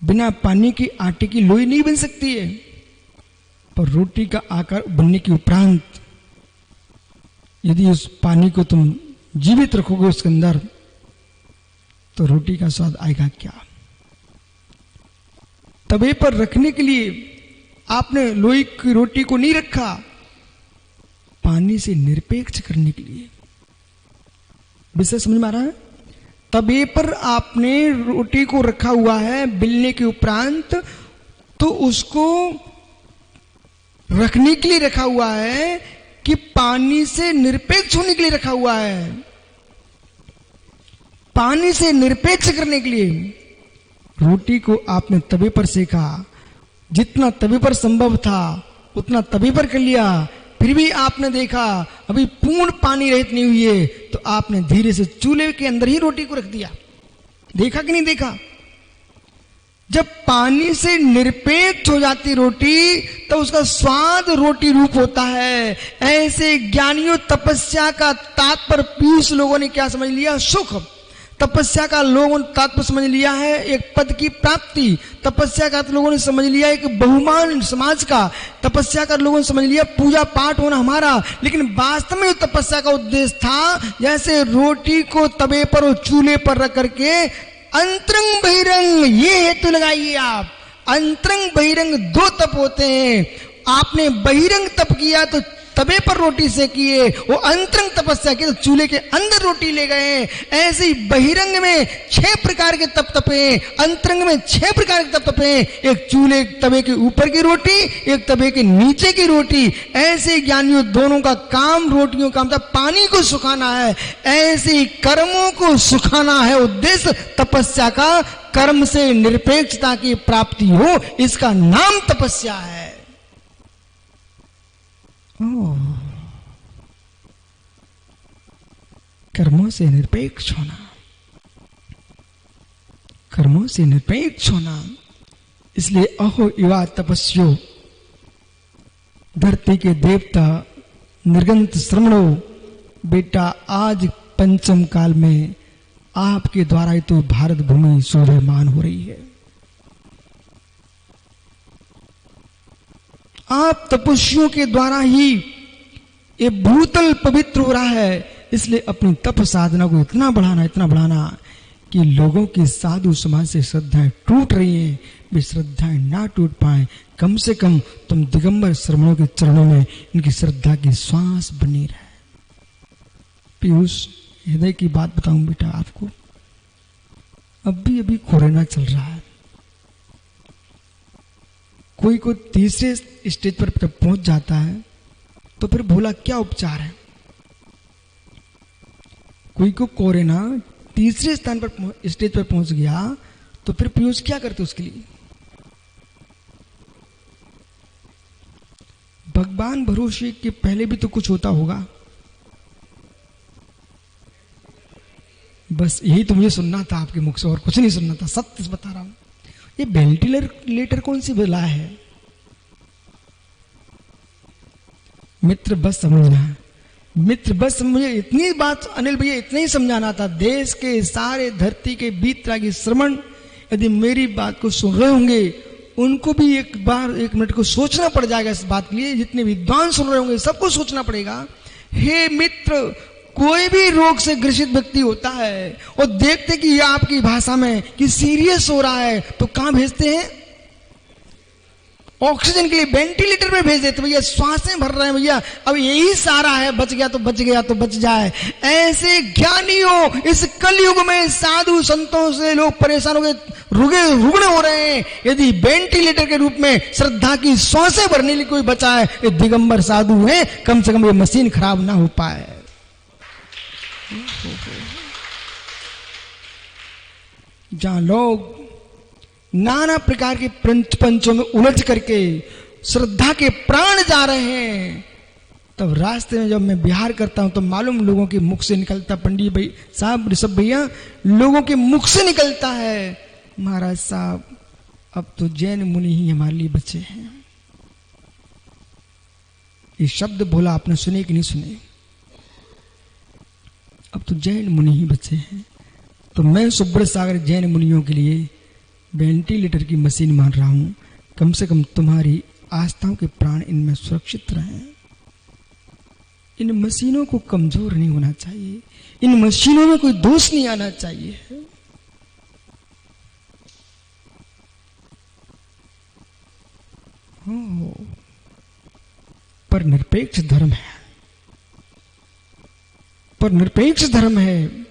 बिना पानी के आटे की लोई नहीं बन सकती है। पर रोटी का आकार बनने के उपरांत यदि उस पानी को तुम जीवित रखोगे उसके अंदर, तो रोटी का स्वाद आएगा क्या? तवे पर रखने के लिए आपने लोई की रोटी को नहीं रखा, पानी से निरपेक्ष करने के लिए। विषय समझ में आ रहा है? तवे पर आपने रोटी को रखा हुआ है बेलने के उपरांत, तो उसको रखने के लिए रखा हुआ है कि पानी से निरपेक्ष होने के लिए रखा हुआ है। पानी से निरपेक्ष करने के लिए रोटी को आपने तवे पर सेका, जितना तवे पर संभव था उतना तवे पर कर लिया। फिर भी आपने देखा अभी पूर्ण पानी रहित नहीं हुई है, तो आपने धीरे से चूल्हे के अंदर ही रोटी को रख दिया। देखा कि नहीं देखा? जब पानी से निरपेक्ष हो जाती रोटी तो उसका स्वाद रोटी रूप होता है। ऐसे ज्ञानियों तपस्या का तात्पर्य पीयूष लोगों ने क्या समझ लिया? सुख। तपस्या का लोगों ने तात्पर्य समझ लिया है एक पद की प्राप्ति। तपस्या का लोगों ने समझ लिया एक बहुमान समाज का। तपस्या का लोगों ने समझ लिया पूजा पाठ होना हमारा। लेकिन वास्तव में तपस्या का उद्देश्य था जैसे रोटी को तवे पर और चूल्हे पर रख करके अंतरंग बहिरंग, ये हेतु लगाइए आप। अंतरंग बहिरंग दो तप होते हैं। आपने बहिरंग तप किया तो तवे पर रोटी सेकिए, वो अंतरंग तपस्या की तो चूल्हे के अंदर रोटी ले गए। ऐसे ही बहिरंग में 6 प्रकार के तप तपे, अंतरंग में 6 प्रकार के तप तपे। एक चूल्हे तवे के ऊपर की रोटी, एक तवे के नीचे की रोटी। ऐसे ज्ञानियों दोनों का काम रोटियों का मतलब पानी को सुखाना है। ऐसे ही कर्मों को सुखाना है उद्देश्य तपस्या का। कर्म से निरपेक्षता की प्राप्ति हो, इसका नाम तपस्या है। कर्मों से निरपेक्ष होना, कर्मों से निरपेक्ष होना। इसलिए अहो युवा तपस्यो, धरती के देवता निर्गंत श्रमणो, बेटा आज पंचम काल में आपके द्वारा ही तो भारत भूमि शोभायमान हो रही है। आप तपस्वियों के द्वारा ही ये भूतल पवित्र हो रहा है। इसलिए अपनी तप साधना को इतना बढ़ाना कि लोगों की साधु समाज से श्रद्धाएं टूट रही हैं, वे श्रद्धाएं ना टूट पाए। कम से कम तुम दिगंबर श्रमणों के चरणों में इनकी श्रद्धा की श्वास बनी रहे। पीयूष, हृदय की बात बताऊं बेटा आपको, अभी कोरोना चल रहा है। कोई को तीसरे स्टेज पर जब पहुंच जाता है तो फिर भोला क्या उपचार है? कोई को कोरोना तीसरे स्थान पर स्टेज पर पहुंच गया तो फिर पीयूष क्या करते उसके लिए? भगवान भरोसे के पहले भी तो कुछ होता होगा। बस यही तो मुझे सुनना था आपके मुख से, और कुछ नहीं सुनना था। सत्य बता रहा हूं। ये वेंटिलेटर कौन सी बला है? मित्र बस समझना, मित्र बस मुझे इतनी बात अनिल भैया इतना ही समझाना था। देश के सारे धरती के बीतरागी श्रमण यदि मेरी बात को सुन रहे होंगे, उनको भी एक मिनट को सोचना पड़ जाएगा इस बात के लिए। जितने विद्वान सुन रहे होंगे सबको सोचना पड़ेगा। हे मित्र, कोई भी रोग से ग्रसित व्यक्ति होता है और देखते कि यह आपकी भाषा में कि सीरियस हो रहा है तो कहां भेजते हैं? ऑक्सीजन के लिए वेंटिलेटर में भेज देते। भैया श्वासें भर रहे हैं, भैया अब यही सारा है, बच गया तो बच जाए। ऐसे ज्ञानियों इस कलयुग में साधु संतों से लोग परेशान हो गए, रुगने हो रहे हैं। यदि वेंटिलेटर के रूप में श्रद्धा की श्वासें भरने के लिए कोई बचा है, ये दिगंबर साधु है। कम से कम ये मशीन खराब ना हो पाए। जहां लोग नाना प्रकार के पंचों में उलझ करके श्रद्धा के प्राण जा रहे हैं, तब रास्ते में जब मैं विहार करता हूं तो मालूम लोगों के मुख से निकलता, पंडित भाई साहब ऋषभ भैया, लोगों के मुख से निकलता है, महाराज साहब अब तो जैन मुनि ही हमारे लिए बचे हैं। ये शब्द बोला आपने, सुने कि नहीं सुने? अब तो जैन मुनि ही बचे हैं। तो मैं सुब्रत सागर जैन मुनियों के लिए वेंटिलेटर की मशीन मान रहा हूं। कम से कम तुम्हारी आस्थाओं के प्राण इनमें सुरक्षित रहें। इन मशीनों को कमजोर नहीं होना चाहिए, इन मशीनों में कोई दोष नहीं आना चाहिए। पर निरपेक्ष धर्म है, पर निरपेक्ष धर्म है।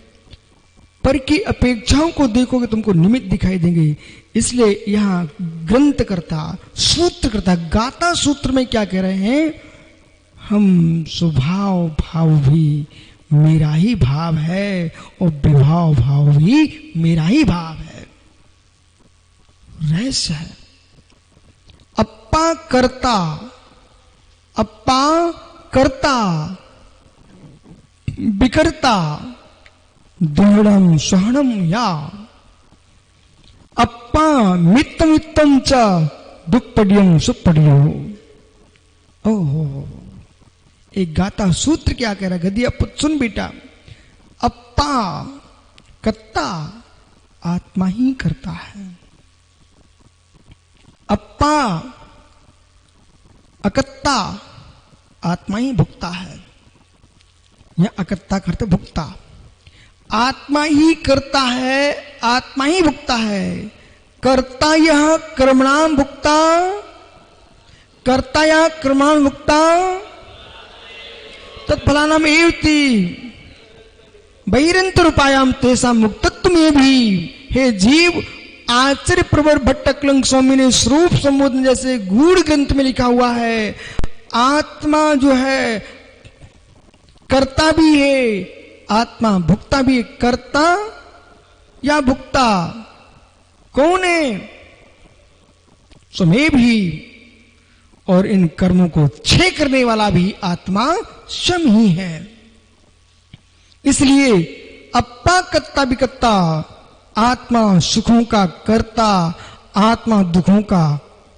पर की अपेक्षाओं को देखोगे तुमको निमित्त दिखाई देंगे। इसलिए यहां ग्रंथकर्ता, सूत्रकर्ता, गाता सूत्र में क्या कह रहे हैं? हम स्वभाव भाव भी मेरा ही भाव है और विभाव भाव भी मेरा ही भाव है। रहस्य है। अप्पा कर्ता, अप्पा कर्ता, विकर्ता दृढ़म सहनम या अप्पा मित्तम मित्तम च दुक्पडियम सुपडियो। ओहो, एक गाता सूत्र क्या कह रहा है? गदिया पुत्र सुन बेटा, अप्पा कत्ता आत्मा ही करता है, अप्पा अकत्ता आत्मा ही भुगता है, या अकत्ता करते भुगता, आत्मा ही करता है, आत्मा ही भुगता है। कर्ता यह कर्मणाम भुगता, कर्ता यह कर्माण भुगता तत्फलानाम एवति बहिरंतर उपायाम तेषां मुक्तत्व में भी। हे जीव, आचार्य प्रवर भट्टकलंग स्वामी ने स्वरूप संबोधन जैसे गूढ़ ग्रंथ में लिखा हुआ है, आत्मा जो है कर्ता भी है, आत्मा भुक्ता भी है। कर्ता या भुक्ता कौन है? स्वयं भी, और इन कर्मों को क्षय करने वाला भी आत्मा स्वयं ही है। इसलिए अप्पा कत्ता विकत्ता, आत्मा सुखों का कर्ता, आत्मा दुखों का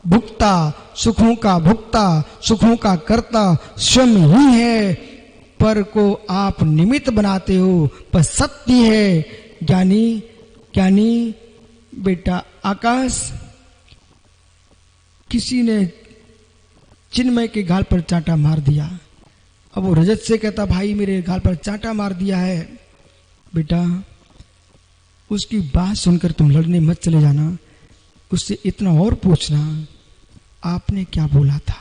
भुक्ता, सुखों का भुक्ता, सुखों का कर्ता स्वयं ही है। पर को आप निमित्त बनाते हो, पर सत्य है। ज्ञानी ज्ञानी बेटा, आकाश किसी ने चिन्मय के गाल पर चांटा मार दिया। अब वो रजत से कहता, भाई मेरे गाल पर चांटा मार दिया है। बेटा, उसकी बात सुनकर तुम लड़ने मत चले जाना, उससे इतना और पूछना, आपने क्या बोला था?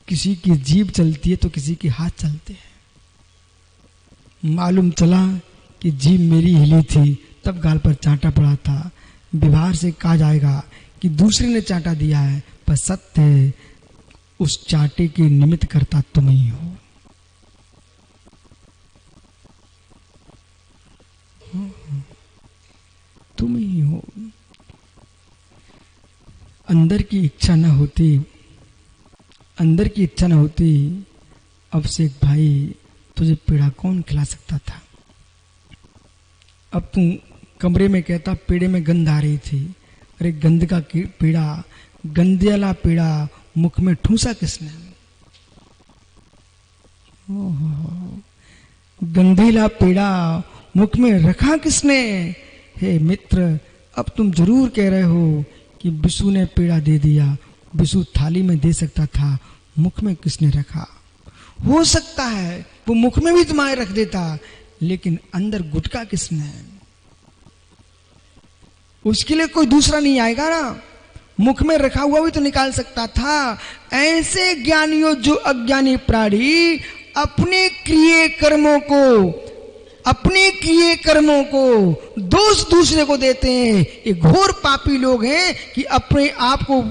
किसी की जीभ चलती है तो किसी के हाथ चलते हैं। मालूम चला कि जीभ मेरी हिली थी, तब गाल पर चांटा पड़ा था। व्यवहार से कहा जाएगा कि दूसरे ने चांटा दिया है, पर सत्य है उस चांटे के निमित्त करता तुम ही हो। तुम ही हो। अंदर की इच्छा न होती, अंदर की इच्छा न होती, अब से एक भाई तुझे पेड़ा कौन खिला सकता था? अब तू कमरे में कहता पेड़े में गंध आ रही थी। अरे गंध का पेड़ा, गंदे वाला पेड़ा मुख में ठूसा किसने? गंधेला पेड़ा मुख में रखा किसने? हे मित्र, अब तुम जरूर कह रहे हो कि बिशु ने पेड़ा दे दिया। बिशु थाली में दे सकता था, मुख में किसने रखा? हो सकता है वो मुख में भी तुम्हारे रख देता, लेकिन अंदर गुटका किसने? उसके लिए कोई दूसरा नहीं आएगा ना। मुख में रखा हुआ भी तो निकाल सकता था। ऐसे ज्ञानियों जो अज्ञानी प्राणी अपने किए कर्मों को दोष दूसरे को देते हैं, ये घोर पापी लोग हैं कि अपने आप को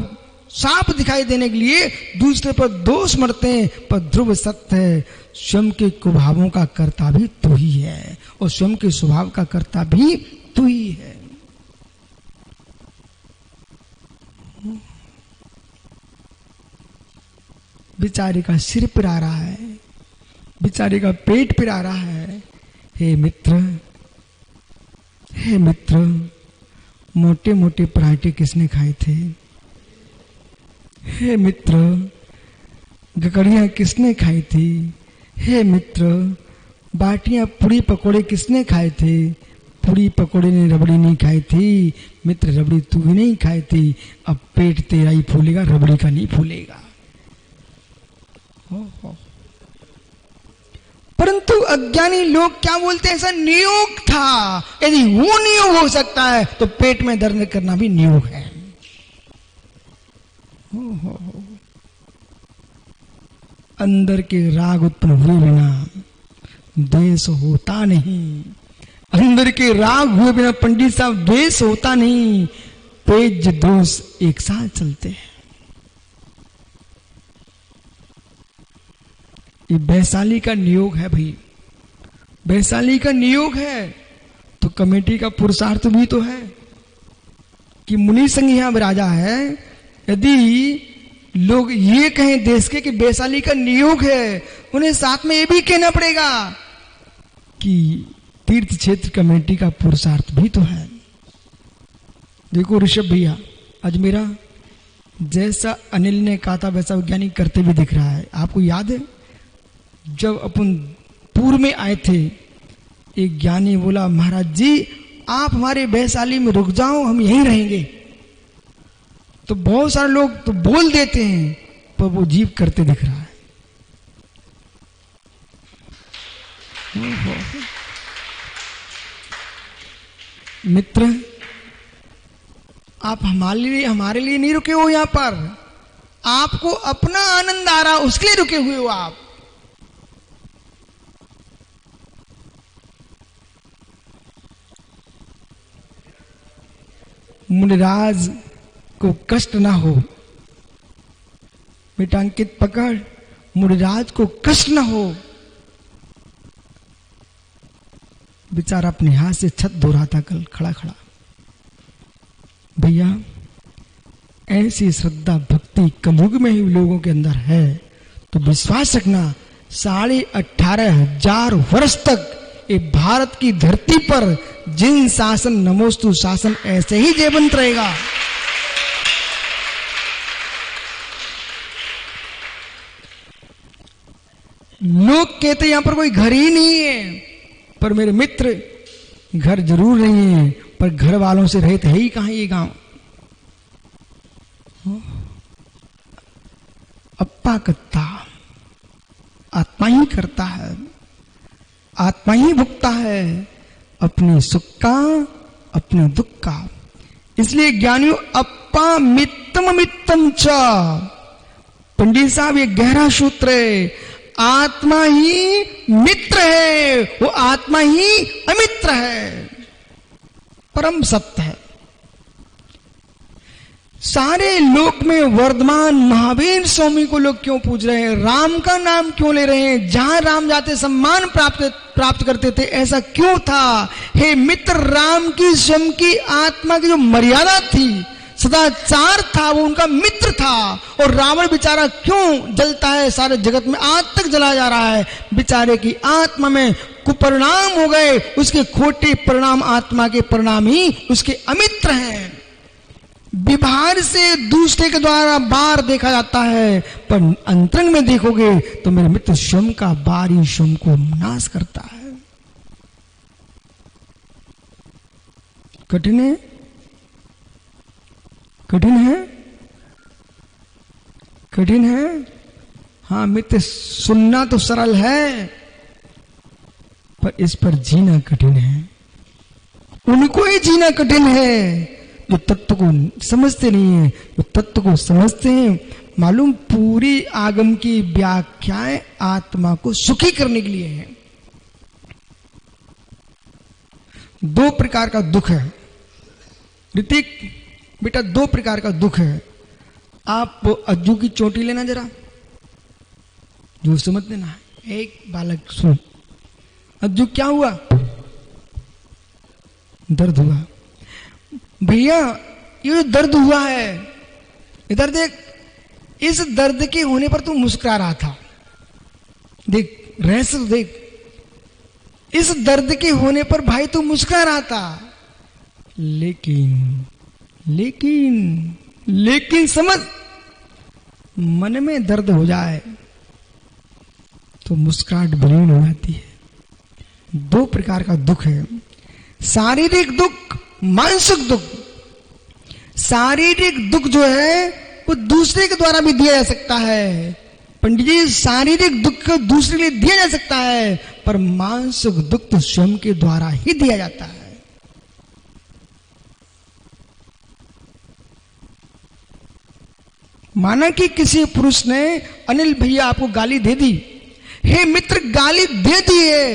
साफ दिखाई देने के लिए दूसरे पर दोष मरते हैं। पर ध्रुव सत्य है, स्वयं के कुभावों का कर्ता भी तू ही है, और स्वयं के स्वभाव का कर्ता भी तू ही है। बेचारे का सिर पिरा रहा है, बेचारे का पेट पिरा रहा है। हे मित्र, मोटे मोटे पराठे किसने खाए थे? हे मित्र, गकड़ियां किसने खाई थी? हे मित्र, बाटियां पूरी पकोड़े किसने खाए थे? पूरी पकोड़े ने रबड़ी नहीं खाई थी। मित्र, रबड़ी तू भी नहीं खाई थी। अब पेट तेरा ही फूलेगा, रबड़ी का नहीं फूलेगा। परंतु अज्ञानी लोग क्या बोलते हैं? ऐसा नियोग था। यदि वो नियोग हो सकता है तो पेट में दर्द करना भी नियोग है। अंदर के राग उत्पन्न हुए बिना द्वेष होता नहीं। अंदर के राग हुए बिना पंडित साहब द्वेष होता नहीं। तेज दोष एक साथ चलते हैं। ये वैशाली का नियोग है भाई, वैशाली का नियोग है। तो कमेटी का पुरुषार्थ भी तो है कि मुनि संघ यहां राजा है। यदि लोग ये कहें देश के कि वैशाली का नियोग है, उन्हें साथ में ये भी कहना पड़ेगा कि तीर्थ क्षेत्र कमेटी का पुरुषार्थ भी तो है। देखो ऋषभ भैया, अजमेरा जैसा अनिल ने कहा था वैसा वैज्ञानिक करते भी दिख रहा है। आपको याद है जब अपन पूर्व में आए थे, एक ज्ञानी बोला महाराज जी आप हमारे वैशाली में रुक जाओ, हम यहीं रहेंगे। तो बहुत सारे लोग तो बोल देते हैं पर वो जीव करते दिख रहा है। मित्र, आप हमारे लिए नहीं रुके हो, यहां पर आपको अपना आनंद आ रहा उसके लिए रुके हुए हो आप। मुनिराज को कष्ट ना हो, बेटा अंकित पकड़, मुनिराज को कष्ट ना हो। बेचारा अपने हाथ से छत धो रहा था कल खड़ा खड़ा। भैया ऐसी श्रद्धा भक्ति कलयुग में ही लोगों के अंदर है तो विश्वास रखना 18,500 वर्ष तक ये भारत की धरती पर जिन शासन नमोस्तु शासन ऐसे ही जीवंत रहेगा। लोग कहते यहां पर कोई घर ही नहीं है, पर मेरे मित्र घर जरूर नहीं है पर घर वालों से रहित है ही कहां ये गांव। अप्पा कत्ता आत्मा ही करता है, आत्मा ही भुगता है अपने सुख का अपने दुख का। इसलिए ज्ञानियों अप्पा मित्तम मित्तम च, पंडित साहब ये गहरा सूत्र है। आत्मा ही मित्र है, वो आत्मा ही अमित्र है, परम सत्य है। सारे लोक में वर्धमान महावीर स्वामी को लोग क्यों पूज रहे हैं, राम का नाम क्यों ले रहे हैं? जहां राम जाते सम्मान प्राप्त करते थे, ऐसा क्यों था? हे मित्र, राम की स्वयं की आत्मा की जो मर्यादा थी, सदाचार था, वो उनका मित्र था। और रावण बेचारा क्यों जलता है सारे जगत में, आज तक जला जा रहा है? बेचारे की आत्मा में कुपरिणाम हो गए, उसके खोटे परिणाम आत्मा के परिणाम ही उसके अमित्र हैं। व्यवहार से दूसरे के द्वारा बार देखा जाता है, पर अंतरंग में देखोगे तो मेरे मित्र स्वयं का बार ही स्वयं को नाश करता है। कठिन है, कठिन है, कठिन है। हाँ मित्र, सुनना तो सरल है पर इस पर जीना कठिन है। उनको ही जीना कठिन है जो तत्व को समझते नहीं है। जो तत्व को समझते हैं, मालूम पूरी आगम की व्याख्याएं आत्मा को सुखी करने के लिए है। दो प्रकार का दुख है ऋतिक बेटा, दो प्रकार का दुख है। आप अज्जू की चोटी लेना जरा, जो समझ लेना। एक बालक सुन, अज्जू क्या हुआ? दर्द हुआ। भैया ये जो दर्द हुआ है, इधर देख, इस दर्द के होने पर तू मुस्कुरा रहा था। देख रहस्य देख, इस दर्द के होने पर भाई तू मुस्कुरा रहा था, लेकिन लेकिन लेकिन समझ, मन में दर्द हो जाए तो मुस्कुराहट विलीन हो जाती है। दो प्रकार का दुख है, शारीरिक दुख, मानसिक दुख। शारीरिक दुख जो है वो दूसरे के द्वारा भी दिया जा सकता है। पंडित जी, शारीरिक दुख दूसरे के लिए दिया जा सकता है, पर मानसिक दुख तो स्वयं के द्वारा ही दिया जाता है। माना कि किसी पुरुष ने, अनिल भैया आपको गाली दे दी, हे मित्र गाली दे दी है,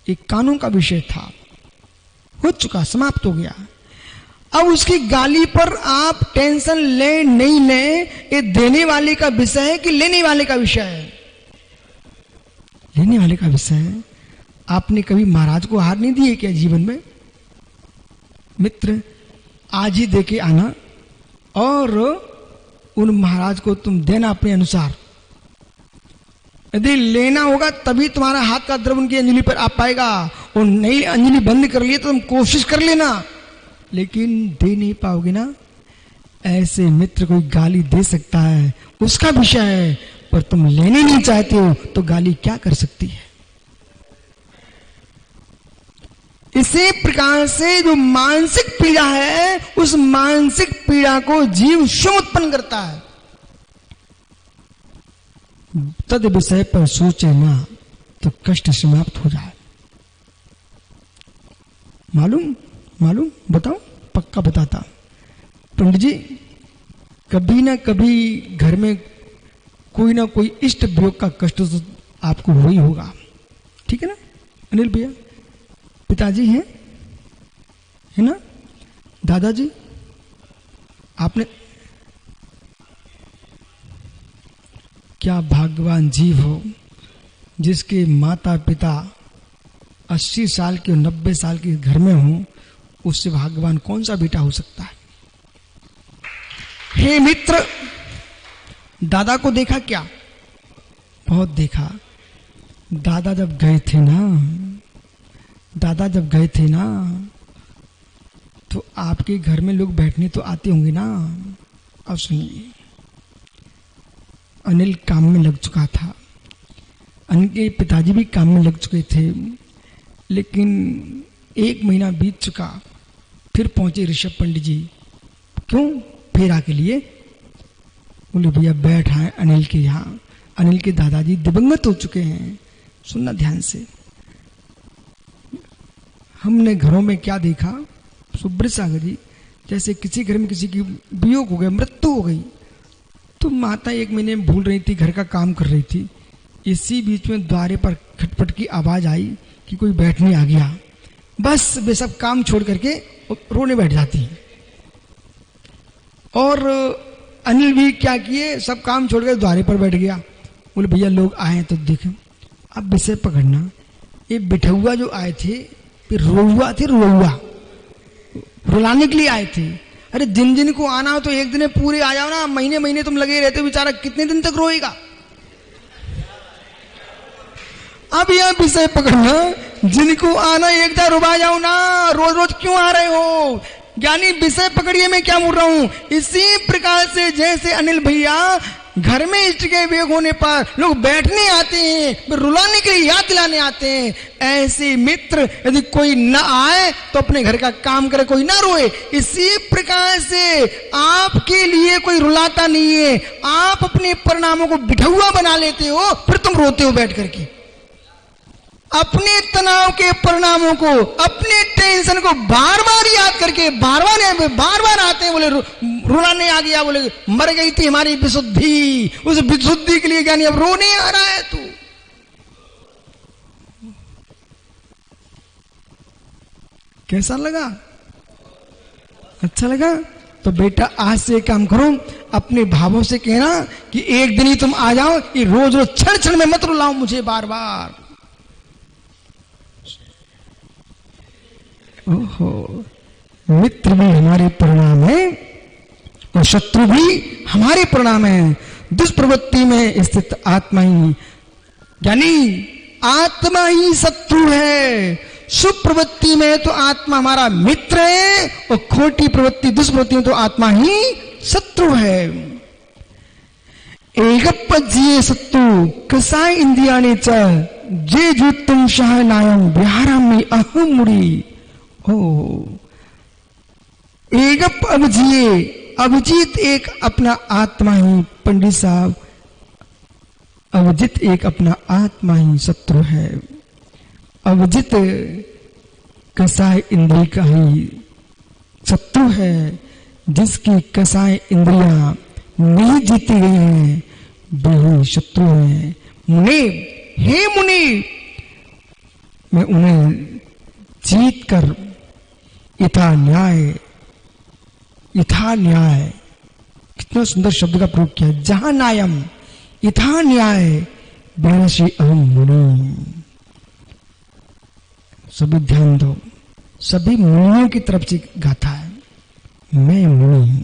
एक कानून का विषय था, हो चुका, समाप्त हो गया। अब उसकी गाली पर आप टेंशन ले नहीं ले, ये देने वाले का विषय है कि लेने वाले का विषय है? लेने वाले का विषय है। आपने कभी महाराज को हार नहीं दी है क्या जीवन में? मित्र आज ही देके आना और उन महाराज को तुम देना अपने अनुसार। यदि लेना होगा तभी तुम्हारा हाथ का द्रव उनकी अंजलि पर आ पाएगा, और नई अंजलि बंद कर लिए तो तुम कोशिश कर लेना, लेकिन दे नहीं पाओगे ना। ऐसे मित्र कोई गाली दे सकता है, उसका विषय है, पर तुम लेने नहीं चाहते हो तो गाली क्या कर सकती है। इसी प्रकार से जो मानसिक पीड़ा है, उस मानसिक पीड़ा को जीव स्वयं उत्पन्न करता है। तद विषय पर सोचे ना तो कष्ट समाप्त हो जाए। मालूम बताओ, पक्का बताता। पंडित जी, कभी ना कभी घर में कोई ना कोई इष्ट वियोग का कष्ट तो आपको हो ही होगा, ठीक है ना अनिल भैया? पिताजी हैं, है ना? दादाजी, आपने क्या भाग्यवान जीव हो जिसके माता पिता 80 साल के 90 साल के घर में हो। उससे भाग्यवान कौन सा बेटा हो सकता है? हे मित्र, दादा को देखा क्या? बहुत देखा। दादा जब गए थे ना तो आपके घर में लोग बैठने तो आते होंगे ना। अब सुनिए, अनिल काम में लग चुका था, अनिल के पिताजी भी काम में लग चुके थे, लेकिन 1 महीना बीत चुका, फिर पहुंचे ऋषभ पंडित जी। क्यों? फेरा के लिए। बोले भैया बैठ आए अनिल के यहाँ। अनिल के दादाजी दिवंगत हो चुके हैं। सुनना ध्यान से। हमने घरों में क्या देखा, सुब्रत सागर जी, जैसे किसी घर में किसी की वियोग हो गया, मृत्यु हो गई, तो माता 1 महीने में भूल रही थी, घर का काम कर रही थी। इसी बीच में द्वारे पर खटपट की आवाज आई कि कोई बैठने आ गया। बस वे सब काम छोड़ करके रोने बैठ जाती हैं। और अनिल भी क्या किए, सब काम छोड़कर द्वारे पर बैठ गया। बोले भैया लोग आए तो देखें। अब विषय पकड़ना, ये बिठौआ जो आए थे, फिर रोहुआ थे, रुलाने के लिए आए थे। अरे जिन को आना हो तो एक दिन पूरे आ जाओ ना, महीने महीने तुम लगे रहते हो, बेचारा कितने दिन तक रोएगा। अब यह विषय पकड़ना, जिनको आना एक बार रुबा जाओ ना, रोज रोज क्यों आ रहे हो? यानी विषय पकड़िए, मैं क्या बोल रहा हूं। इसी प्रकार से जैसे अनिल भैया घर में इष्ट के वियोग होने पर लोग बैठने आते हैं, रुलाने के लिए याद दिलाने आते हैं, ऐसे मित्र यदि कोई न आए तो अपने घर का काम करे, कोई ना रोए। इसी प्रकार से आपके लिए कोई रुलाता नहीं है, आप अपने परिणामों को बिठौआ बना लेते हो, फिर तुम रोते हो बैठ करके। अपने तनाव के परिणामों को, अपने टेंशन को बार बार याद करके बार बार आते हैं। बोले रुलाने आ गया, बोले मर गई थी हमारी विशुद्धि, उस विशुद्धि के लिए ज्ञानी अब रोने आ रहा है तू। कैसा लगा? अच्छा लगा? तो बेटा आज से काम करो, अपने भावों से कहना कि एक दिन ही तुम आ जाओ, ये रोज रोज क्षण क्षण में मत रुलाओ मुझे बार बार। ओहो, मित्र भी हमारे परिणाम है और शत्रु भी हमारे परिणाम है। दुष्प्रवृत्ति में स्थित आत्मा ही, यानी आत्मा ही शत्रु है। शुभ प्रवृत्ति में तो आत्मा हमारा मित्र है, और खोटी प्रवृत्ति दुष्प्रवृत्ति में तो आत्मा ही शत्रु है। एकपज्ये शत्रु कसाय इंद्रियाणि च जे जुत्तम शाह नायम विहारामि अहम मुड़ी। एकप अभिजिए, अभिजीत एक अपना आत्मा ही, पंडित साहब अभिजित एक अपना आत्मा ही शत्रु है। अभिजित कसाय इंद्रिय का ही शत्रु है। जिसकी कसाय इंद्रियां नहीं जीती गई हैं वही शत्रु है। मुनि, हे मुनि, मैं उन्हें जीत कर यथा न्याय, कितना सुंदर शब्द का प्रयोग किया। जहां न्यायम यथा न्याय विनाशी अहम मुनि। सभी ध्यान दो, सभी मुनियों की तरफ से गाथा है, मैं मुनि हूं।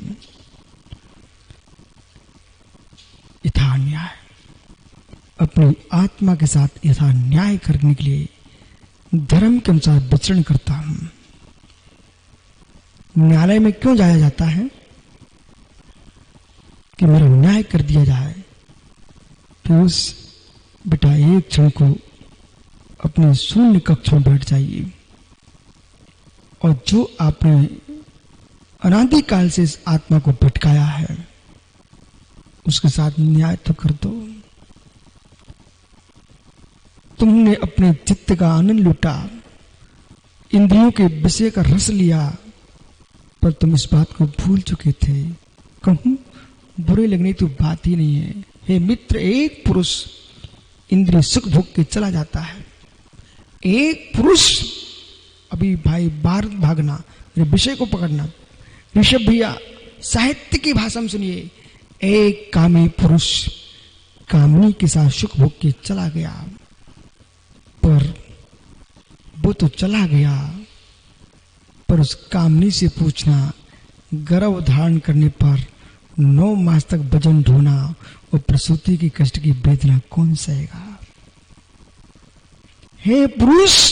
अपनी आत्मा के साथ यथा न्याय करने के लिए धर्म के अनुसार विचरण करता हूं। न्यायालय में क्यों जाया जाता है? कि मेरा न्याय कर दिया जाए। तो उस बेटा एक क्षण को अपने शून्य कक्ष में बैठ जाइए और जो आपने अनादिकाल से इस आत्मा को भटकाया है उसके साथ न्याय तो कर दो। तुमने अपने चित्त का आनंद लूटा, इंद्रियों के विषय का रस लिया, पर तुम इस बात को भूल चुके थे। कहूं बुरे लगने तो बात ही नहीं है। हे मित्र, एक पुरुष इंद्रिय सुख भोग के चला जाता है। एक पुरुष, अभी भाई बाहर भागना, विषय को पकड़ना। ऋषभ भैया साहित्य की भाषा में सुनिए, एक कामी पुरुष कामनी के साथ सुख भोग के चला गया, पर वो तो चला गया, पर उस कामनी से पूछना गर्भ धारण करने पर 9 मास तक वजन ढोना और प्रसूति की कष्ट की वेदना कौन सहेगा? हे पुरुष,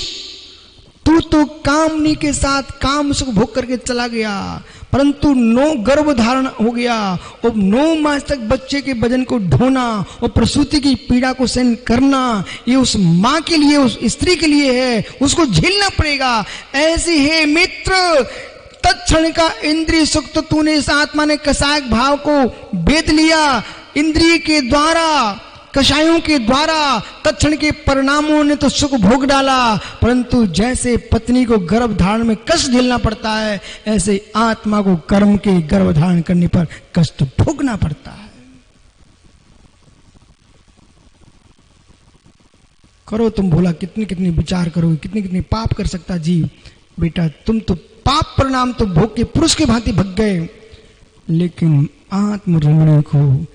तू तो कामनी के साथ काम सुख भोग करके चला गया, परंतु 9 गर्भ धारण हो गया और 9 मास तक बच्चे के वजन को ढोना और प्रसूति की पीड़ा को सहन करना, ये उस माँ के लिए, उस स्त्री के लिए है, उसको झेलना पड़ेगा। ऐसे हे मित्र, तत्क्षण का इंद्रिय सुख तो तूने, इस आत्मा ने कसायक भाव को बेद लिया, इंद्रिय के द्वारा, कषायों के द्वारा तत्क्षण के परिणामों ने तो सुख भोग डाला, परंतु जैसे पत्नी को गर्भ धारण में कष्ट झेलना पड़ता है, ऐसे आत्मा को कर्म के गर्भ धारण करने पर कष्ट भोगना पड़ता है। करो तुम भोला, कितने कितने विचार करोगे, कितने कितने पाप कर सकता जीव। बेटा तुम तो पाप परिणाम तो भोग के पुरुष के भांति भग गए, लेकिन आत्म रमणी को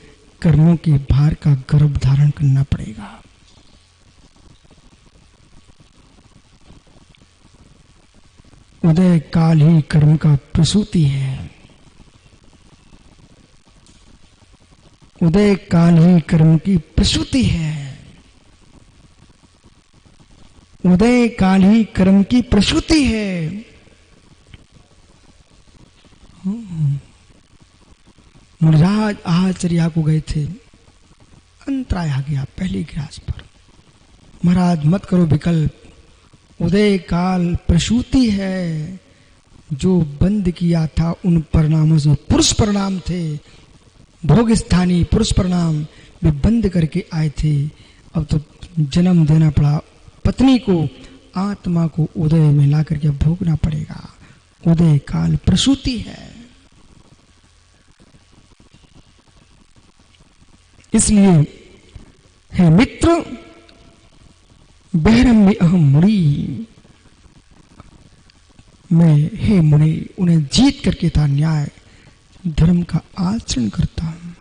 कर्मों के भार का गर्भ धारण करना पड़ेगा। उदय काल ही कर्म का प्रसूति है। उदय काल ही कर्म की प्रसूति है। उदय काल ही कर्म की प्रसूति है। मुनिराज आचर्या को गए थे, अंतराय आ गया पहली ग्रास पर। महाराज मत करो विकल्प, उदय काल प्रसूति है। जो बंद किया था उन परिणामों से, पुरुष परिणाम थे, भोग स्थानीय पुरुष परिणाम, वे बंद करके आए थे। अब तो जन्म देना पड़ा पत्नी को, आत्मा को उदय में ला करके भोगना पड़ेगा। उदय काल प्रसूति है। इसलिए हे मित्र, बहरम में अहम मुनि, मैं हे मुनि उन्हें जीत करके था न्याय धर्म का आचरण करता हूं।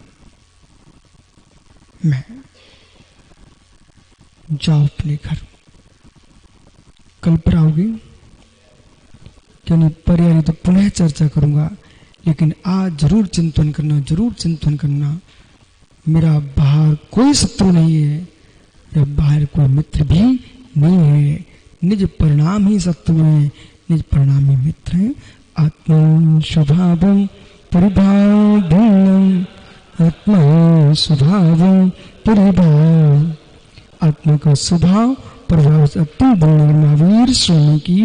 मैं जाओ अपने घर। कल पर आओगी क्या? नहीं, पर्याय तो पुनः चर्चा करूंगा, लेकिन आज जरूर चिंतन करना, जरूर चिंतन करना। मेरा बाहर कोई शत्रु नहीं है, या बाहर कोई मित्र भी नहीं है। निज परिणाम ही शत्रु है, निज परिणाम ही मित्र है। आत्मा स्वभावं परिभावम्, आत्मा स्वभावं परिभाव। आत्मा का स्वभाव प्रभाव से अत्यंत महावीर स्वामी की